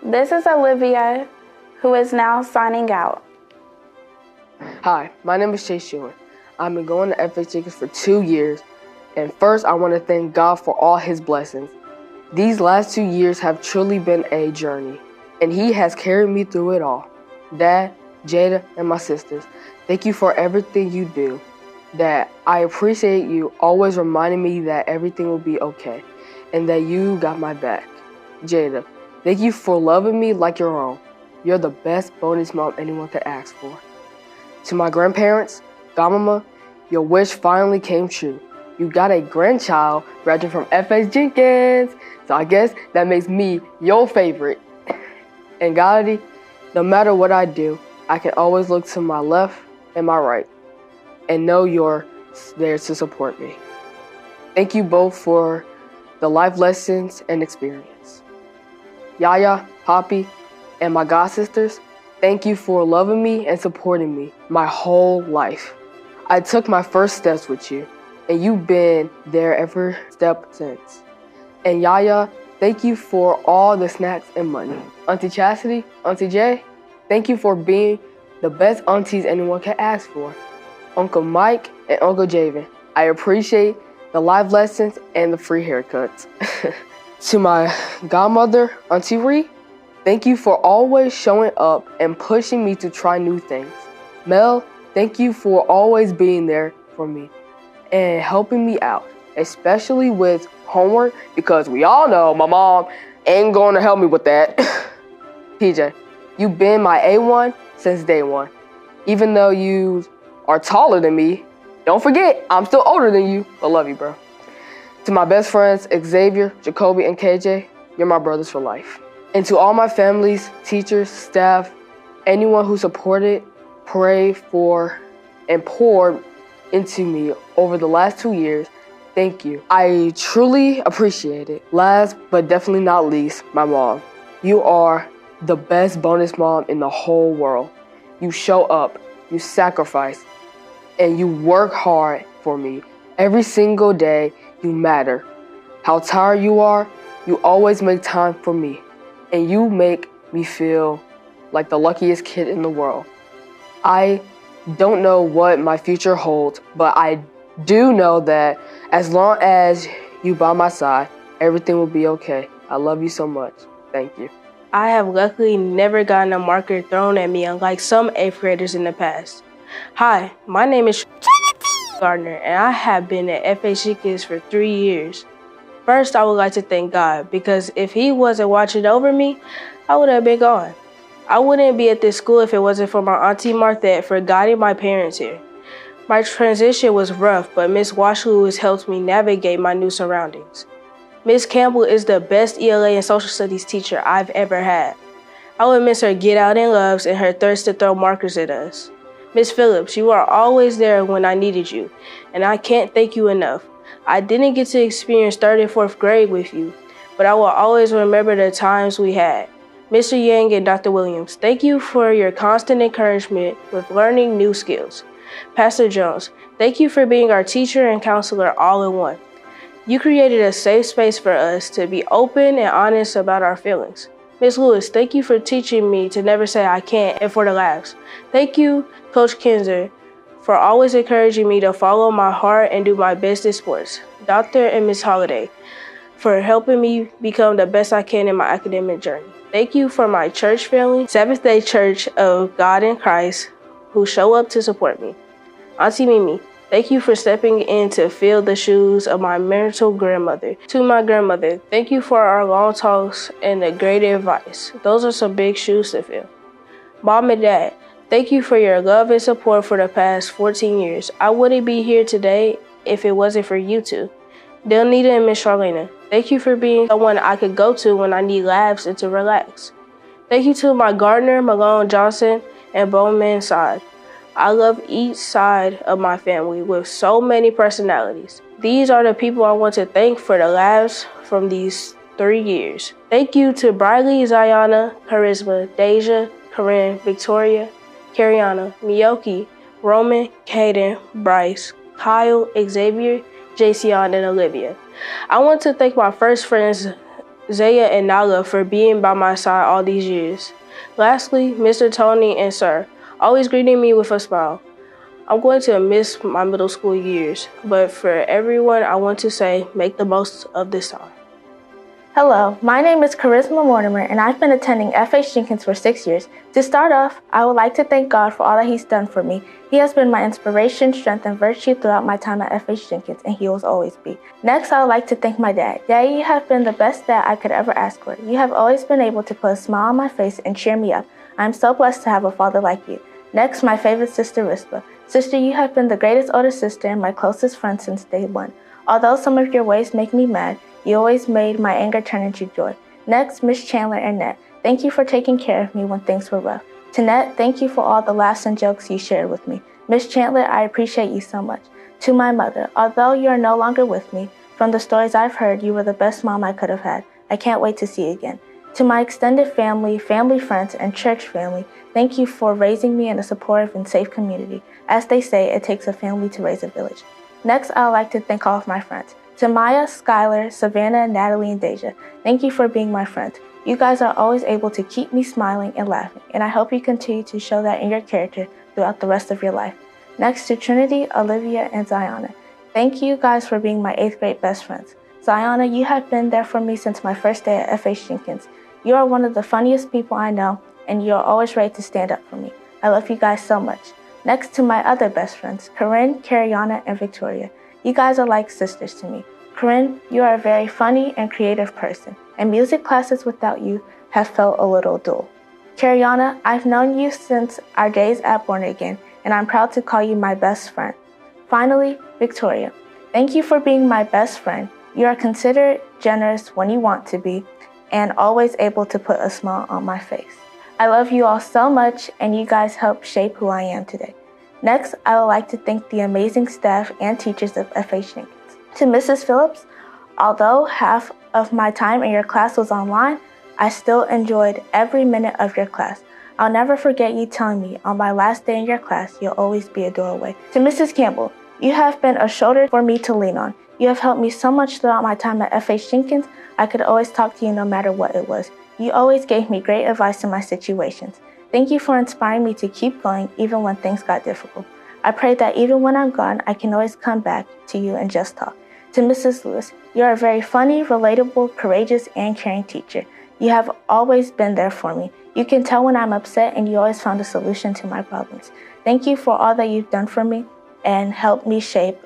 This is Olivia, who is now signing out. Hi, my name is Chase Shewan. I've been going to FH Jenkins for 2 years, and first I want to thank God for all His blessings. These last 2 years have truly been a journey, and He has carried me through it all. Dad, Jada, and my sisters, thank you for everything you do. Dad, I appreciate you always reminding me that everything will be okay, and that you got my back. Jada, thank you for loving me like your own. You're the best bonus mom anyone could ask for. To my grandparents, Godmama, your wish finally came true. You got a grandchild graduating from FH Jenkins, so I guess that makes me your favorite. And Gotti, no matter what I do, I can always look to my left and my right and know you're there to support me. Thank you both for the life lessons and experience. Yaya, Poppy, and my god sisters, thank you for loving me and supporting me my whole life. I took my first steps with you, and you've been there every step since. And Yaya, thank you for all the snacks and money. Auntie Chastity, Auntie Jay, thank you for being the best aunties anyone can ask for. Uncle Mike and Uncle Javen, I appreciate the live lessons and the free haircuts. To my godmother, Auntie Ree, thank you for always showing up and pushing me to try new things. Mel, thank you for always being there for me and helping me out, especially with homework, because we all know my mom ain't going to help me with that. TJ, You've been my A1 since day one. Even though you are taller than me, don't forget, I'm still older than you. I love you, bro. To my best friends, Xavier, Jacoby, and KJ, you're my brothers for life. And to all my families, teachers, staff, anyone who supported, prayed for, and poured into me over the last 2 years, thank you. I truly appreciate it. Last but definitely not least, my mom. You are the best bonus mom in the whole world. You show up, you sacrifice, and you work hard for me. Every single day, you matter. How tired you are, you always make time for me. And you make me feel like the luckiest kid in the world. I don't know what my future holds, but I do know that as long as you by my side, everything will be okay. I love you so much. Thank you. I have luckily never gotten a marker thrown at me unlike some 8th graders in the past. Hi, my name is Gardner, and I have been at FH Jenkins for 3 years. First, I would like to thank God, because if He wasn't watching over me, I would have been gone. I wouldn't be at this school if it wasn't for my Auntie Martha for guiding my parents here. My transition was rough, but Miss Washloo has helped me navigate my new surroundings. Miss Campbell is the best ELA and social studies teacher I've ever had. I would miss her get out and loves and her thirst to throw markers at us. Miss Phillips, you are always there when I needed you, and I can't thank you enough. I didn't get to experience 3rd and 4th grade with you, but I will always remember the times we had. Mr. Yang and Dr. Williams, thank you for your constant encouragement with learning new skills. Pastor Jones, thank you for being our teacher and counselor all in one. You created a safe space for us to be open and honest about our feelings. Ms. Lewis, thank you for teaching me to never say I can't and for the laughs. Thank you, Coach Kinzer, for always encouraging me to follow my heart and do my best in sports. Dr. and Ms. Holliday, for helping me become the best I can in my academic journey. Thank you for my church family, Seventh-day Church of God in Christ, who show up to support me. Auntie Mimi, thank you for stepping in to fill the shoes of my marital grandmother. To my grandmother, thank you for our long talks and the great advice. Those are some big shoes to fill. Mom and Dad, thank you for your love and support for the past 14 years. I wouldn't be here today if it wasn't for you two. Delnita and Miss Charlena, thank you for being someone I could go to when I need laughs and to relax. Thank you to my Gardner, Malone, Johnson, and Bowman side. I love each side of my family with so many personalities. These are the people I want to thank for the laughs from these 3 years. Thank you to Briley, Zayana, Charisma, Deja, Corinne, Victoria, Kariana, Miyoki, Roman, Kaden, Bryce, Kyle, Xavier, Jason, and Olivia. I want to thank my first friends, Zaya and Nala, for being by my side all these years. Lastly, Mr. Tony and Sir, always greeting me with a smile. I'm going to miss my middle school years, but for everyone, I want to say, make the most of this time. Hello, my name is Charisma Mortimer, and I've been attending FH Jenkins for 6 years. To start off, I would like to thank God for all that He's done for me. He has been my inspiration, strength, and virtue throughout my time at FH Jenkins, and He will always be. Next, I would like to thank my dad. Daddy, you have been the best dad I could ever ask for. You have always been able to put a smile on my face and cheer me up. I am so blessed to have a father like you. Next, my favorite sister, Rispa. Sister, you have been the greatest older sister and my closest friend since day one. Although some of your ways make me mad, you always made my anger turn into joy. Next, Miss Chandler and Nat. Thank you for taking care of me when things were rough. To Nat, thank you for all the laughs and jokes you shared with me. Miss Chandler, I appreciate you so much. To my mother, although you are no longer with me, from the stories I've heard, you were the best mom I could have had. I can't wait to see you again. To my extended family, family friends, and church family, thank you for raising me in a supportive and safe community. As they say, it takes a family to raise a village. Next, I would like to thank all of my friends. To Maya, Skylar, Savannah, Natalie, and Deja, thank you for being my friends. You guys are always able to keep me smiling and laughing, and I hope you continue to show that in your character throughout the rest of your life. Next, to Trinity, Olivia, and Ziona. Thank you guys for being my 8th grade best friends. Ziona, you have been there for me since my first day at FH Jenkins. You are one of the funniest people I know, and you are always ready to stand up for me. I love you guys so much. Next, to my other best friends, Corinne, Kariana, and Victoria. You guys are like sisters to me. Corinne, you are a very funny and creative person, and music classes without you have felt a little dull. Cariana, I've known you since our days at Born Again, and I'm proud to call you my best friend. Finally, Victoria, thank you for being my best friend. You are considerate, generous when you want to be, and always able to put a smile on my face. I love you all so much, and you guys helped shape who I am today. Next, I would like to thank the amazing staff and teachers of FH Jenkins. To Mrs. Phillips, although half of my time in your class was online, I still enjoyed every minute of your class. I'll never forget you telling me on my last day in your class, you'll always be a doorway. To Mrs. Campbell, you have been a shoulder for me to lean on. You have helped me so much throughout my time at FH Jenkins, I could always talk to you no matter what it was. You always gave me great advice in my situations. Thank you for inspiring me to keep going even when things got difficult. I pray that even when I'm gone, I can always come back to you and just talk. To Mrs. Lewis, you are a very funny, relatable, courageous, and caring teacher. You have always been there for me. You can tell when I'm upset, and you always found a solution to my problems. Thank you for all that you've done for me and helped me shape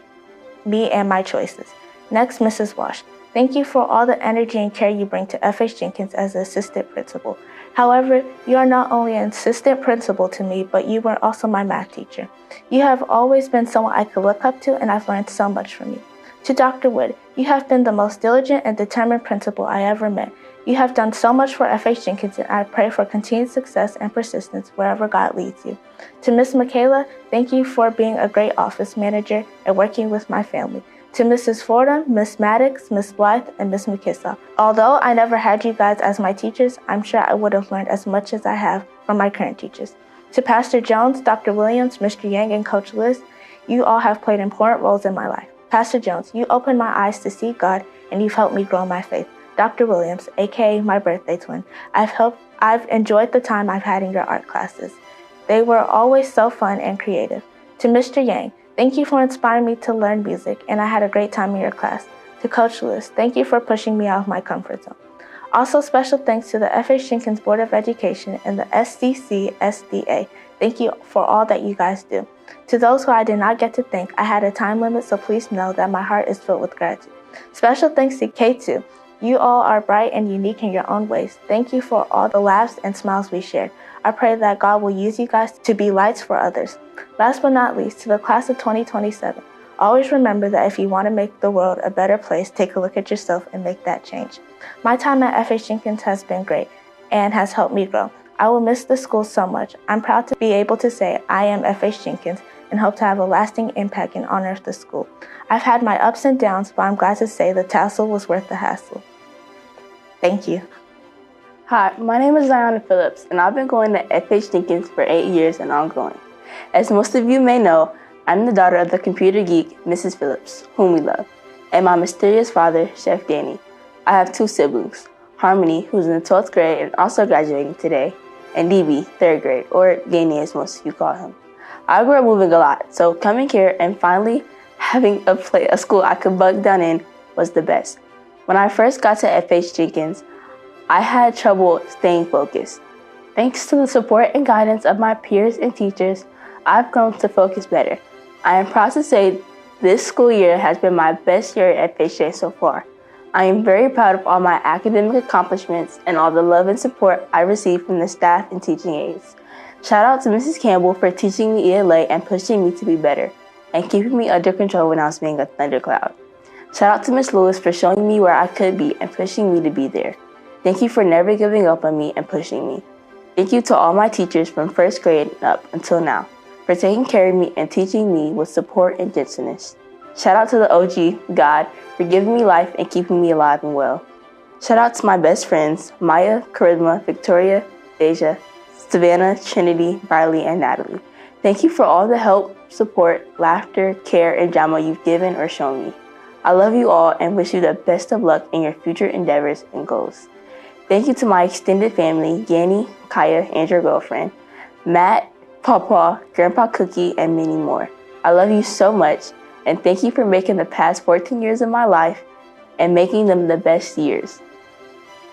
me and my choices. Next, Mrs. Wash. Thank you for all the energy and care you bring to FH Jenkins as an assistant principal. However, you are not only an assistant principal to me, but you were also my math teacher. You have always been someone I could look up to, and I've learned so much from you. To Dr. Wood, you have been the most diligent and determined principal I ever met. You have done so much for FH Jenkins, and I pray for continued success and persistence wherever God leads you. To Miss Michaela, thank you for being a great office manager and working with my family. To Mrs. Fordham, Miss Maddox, Miss Blythe, and Miss McKissaw. Although I never had you guys as my teachers, I'm sure I would have learned as much as I have from my current teachers. To Pastor Jones, Dr. Williams, Mr. Yang, and Coach Liz, you all have played important roles in my life. Pastor Jones, you opened my eyes to see God, and you've helped me grow my faith. Dr. Williams, aka my birthday twin, I've enjoyed the time I've had in your art classes. They were always so fun and creative. To Mr. Yang, thank you for inspiring me to learn music, and I had a great time in your class. To Coach Lewis, thank you for pushing me out of my comfort zone. Also, special thanks to the FH Jenkins Board of Education and the SCC SDA. Thank you for all that you guys do. To those who I did not get to thank, I had a time limit, so please know that my heart is filled with gratitude. Special thanks to K2. You all are bright and unique in your own ways. Thank you for all the laughs and smiles we shared. I pray that God will use you guys to be lights for others. Last but not least, to the class of 2027, always remember that if you want to make the world a better place, take a look at yourself and make that change. My time at FH Jenkins has been great and has helped me grow. I will miss the school so much. I'm proud to be able to say I am FH Jenkins and hope to have a lasting impact in honor of the school. I've had my ups and downs, but I'm glad to say the tassel was worth the hassle. Thank you. Hi, my name is Ziona Phillips, and I've been going to FH Jenkins for 8 years and ongoing. As most of you may know, I'm the daughter of the computer geek, Mrs. Phillips, whom we love, and my mysterious father, Chef Danny. I have 2 siblings, Harmony, who's in the 12th grade and also graduating today, and DB, 3rd grade, or Danny as most of you call him. I grew up moving a lot, so coming here and finally having a school I could bug down in was the best. When I first got to FH Jenkins, I had trouble staying focused. Thanks to the support and guidance of my peers and teachers, I've grown to focus better. I am proud to say this school year has been my best year at FHJ so far. I am very proud of all my academic accomplishments and all the love and support I received from the staff and teaching aides. Shout out to Mrs. Campbell for teaching me ELA and pushing me to be better, and keeping me under control when I was being a thundercloud. Shout out to Ms. Lewis for showing me where I could be and pushing me to be there. Thank you for never giving up on me and pushing me. Thank you to all my teachers from 1st grade up until now for taking care of me and teaching me with support and gentleness. Shout out to the OG, God, for giving me life and keeping me alive and well. Shout out to my best friends, Maya, Charisma, Victoria, Deja, Savannah, Trinity, Riley, and Natalie. Thank you for all the help, support, laughter, care, and drama you've given or shown me. I love you all and wish you the best of luck in your future endeavors and goals. Thank you to my extended family, Yanni, Kaya, and your girlfriend, Matt, Pawpaw, Grandpa Cookie, and many more. I love you so much, and thank you for making the past 14 years of my life and making them the best years.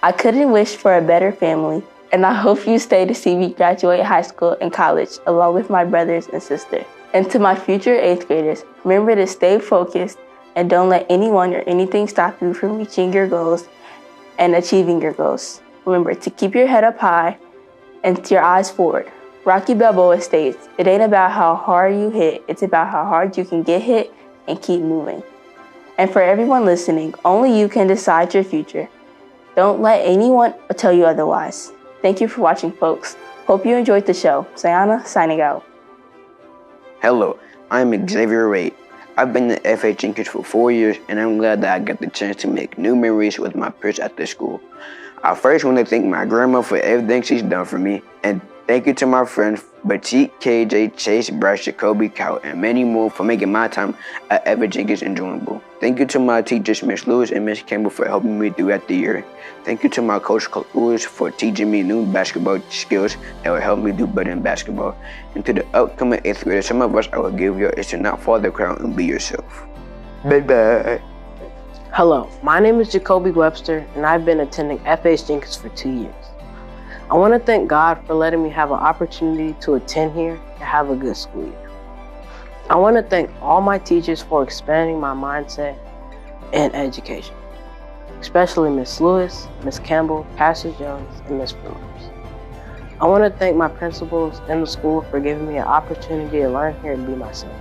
I couldn't wish for a better family, and I hope you stay to see me graduate high school and college along with my brothers and sister. And to my future 8th graders, remember to stay focused and don't let anyone or anything stop you from reaching your goals and achieving your goals. Remember to keep your head up high and your eyes forward. Rocky Balboa states, "It ain't about how hard you hit, it's about how hard you can get hit and keep moving." And for everyone listening, only you can decide your future. Don't let anyone tell you otherwise. Thank you for watching, folks. Hope you enjoyed the show. Sayana, signing out. Hello, I'm Xavier Wade. I've been at FH Jenkins for 4 years, and I'm glad that I got the chance to make new memories with my peers at this school. I first want to thank my grandma for everything she's done for me, and thank you to my friends Batik, KJ, Chase, Bryce, Jacoby, Cal, and many more for making my time at FH Jenkins enjoyable. Thank you to my teachers, Miss Lewis and Miss Campbell, for helping me throughout the year. Thank you to my coach, Coach Lewis, for teaching me new basketball skills that will help me do better in basketball. And to the upcoming 8th graders, some advice I will give you is to not follow the crowd and be yourself. Bye-bye. Hello, my name is Jacoby Webster, and I've been attending FH Jenkins for 2 years. I want to thank God for letting me have an opportunity to attend here and have a good school year. I want to thank all my teachers for expanding my mindset and education, especially Miss Lewis, Miss Campbell, Pastor Jones, and Miss Phillips. I want to thank my principals in the school for giving me an opportunity to learn here and be myself.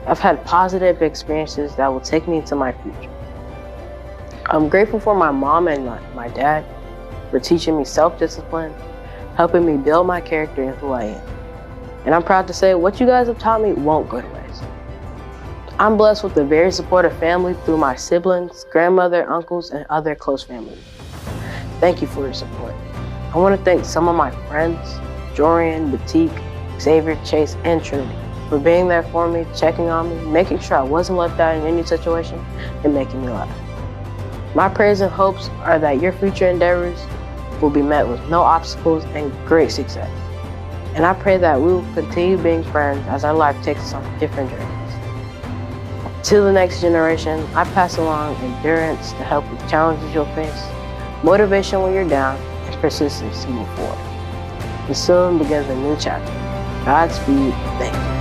I've had positive experiences that will take me into my future. I'm grateful for my mom and my dad for teaching me self-discipline, helping me build my character and who I am. And I'm proud to say what you guys have taught me won't go to waste. I'm blessed with a very supportive family through my siblings, grandmother, uncles, and other close family. Thank you for your support. I want to thank some of my friends, Jorian, Batik, Xavier, Chase, and Trinity, for being there for me, checking on me, making sure I wasn't left out in any situation, and making me laugh. My prayers and hopes are that your future endeavors will be met with no obstacles and great success. And I pray that we will continue being friends as our life takes us on different journeys. To the next generation, I pass along endurance to help with challenges you'll face, motivation when you're down, and persistence to move forward. And soon begins a new chapter. Godspeed, thank you.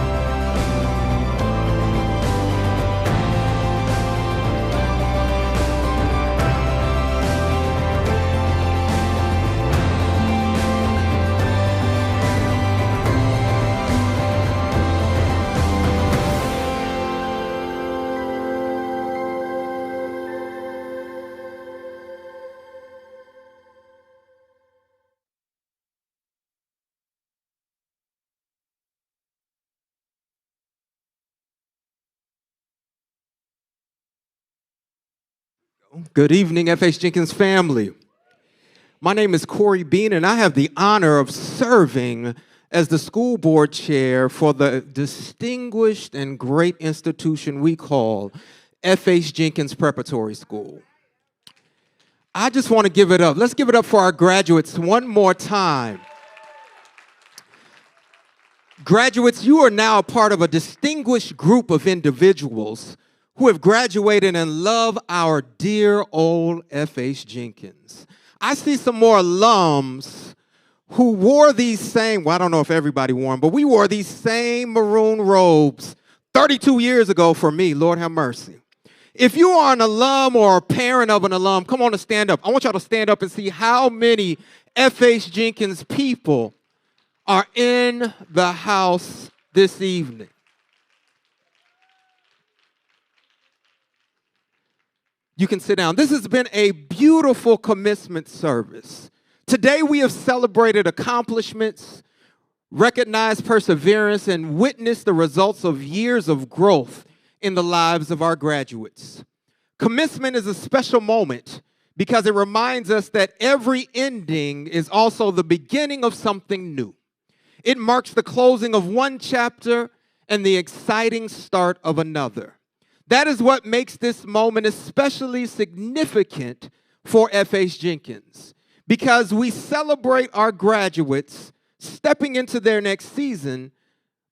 Good evening, FH Jenkins family. My name is Corey Bean, and I have the honor of serving as the school board chair for the distinguished and great institution we call FH Jenkins Preparatory School. I just want to give it up. Let's give it up for our graduates one more time. Graduates, you are now a part of a distinguished group of individuals who have graduated and love our dear old FH Jenkins. I see some more alums who wore these same, well, I don't know if everybody wore them, but we wore these same maroon robes 32 years ago for me, Lord have mercy. If you are an alum or a parent of an alum, come on and stand up. I want y'all to stand up and see how many FH Jenkins people are in the house this evening. You can sit down. This has been a beautiful commencement service. Today we have celebrated accomplishments, recognized perseverance, and witnessed the results of years of growth in the lives of our graduates. Commencement is a special moment because it reminds us that every ending is also the beginning of something new. It marks the closing of one chapter and the exciting start of another. That is what makes this moment especially significant for FH Jenkins, because we celebrate our graduates stepping into their next season,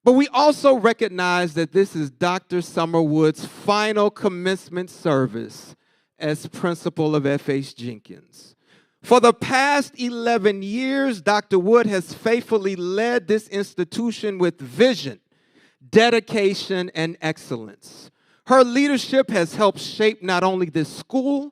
but we also recognize that this is Dr. Summerwood's final commencement service as principal of FH Jenkins. For the past 11 years, Dr. Wood has faithfully led this institution with vision, dedication, and excellence. Her leadership has helped shape not only this school,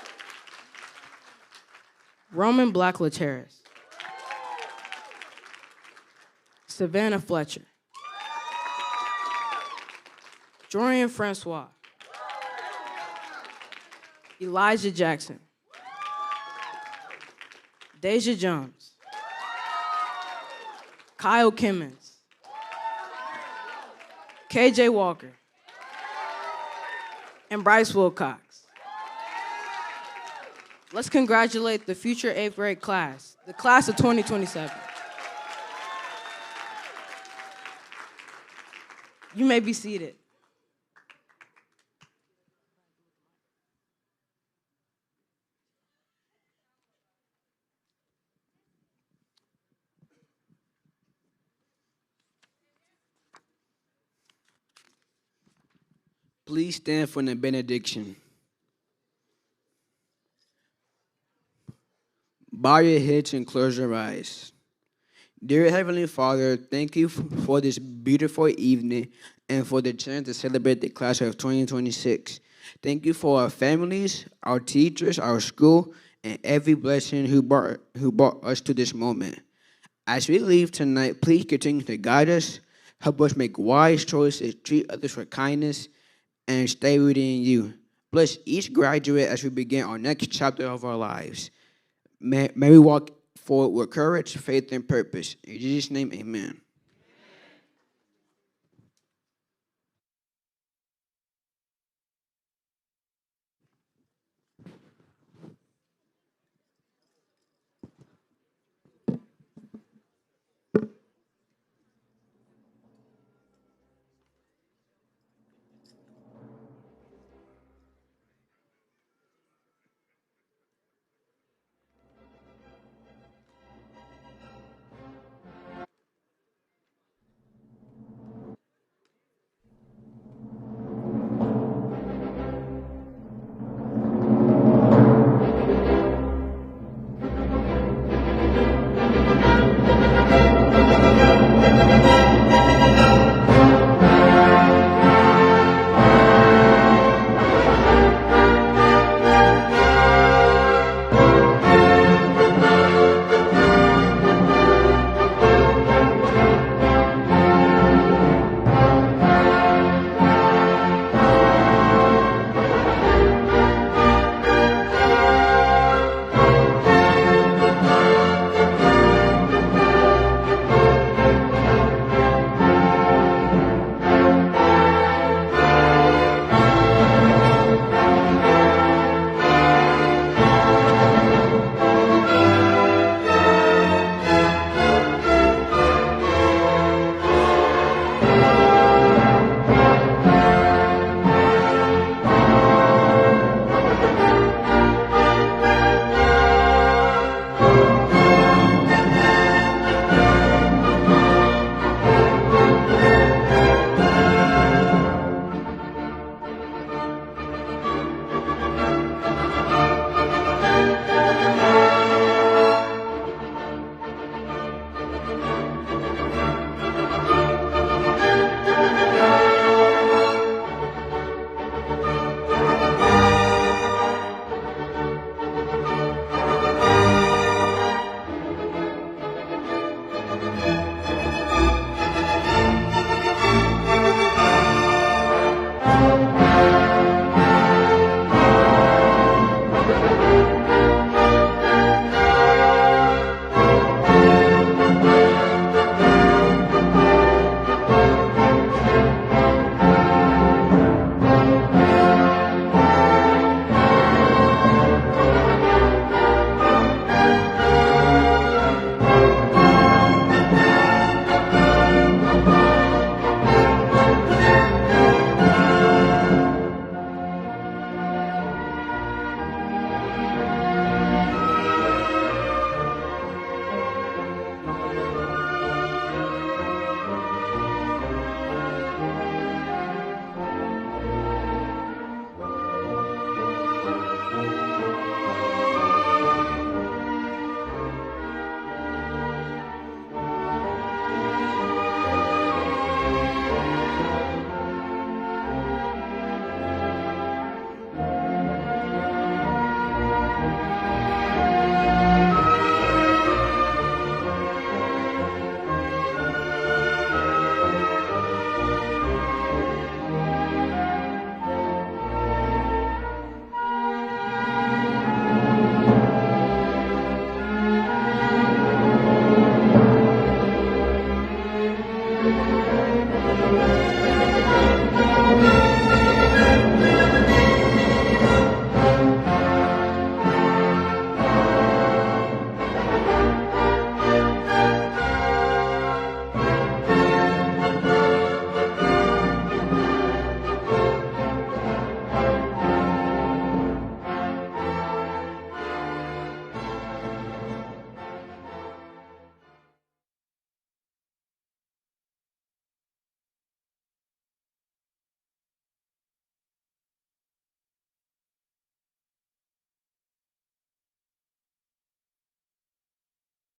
Roman Black Lateras. Savannah Fletcher. Dorian Francois. Elijah Jackson. Deja Jones. Kyle Kimmons. KJ Walker. And Bryce Wilcox. Let's congratulate the future 8th grade class, the class of 2027. You may be seated. Please stand for the benediction. Bow your heads and close your eyes. Dear Heavenly Father, thank you for this beautiful evening and for the chance to celebrate the class of 2026. Thank you for our families, our teachers, our school, and every blessing who brought us to this moment. As we leave tonight, please continue to guide us, help us make wise choices, treat others with kindness, and stay rooted in you. Bless each graduate as we begin our next chapter of our lives. May we walk forward with courage, faith, and purpose. In Jesus' name, amen.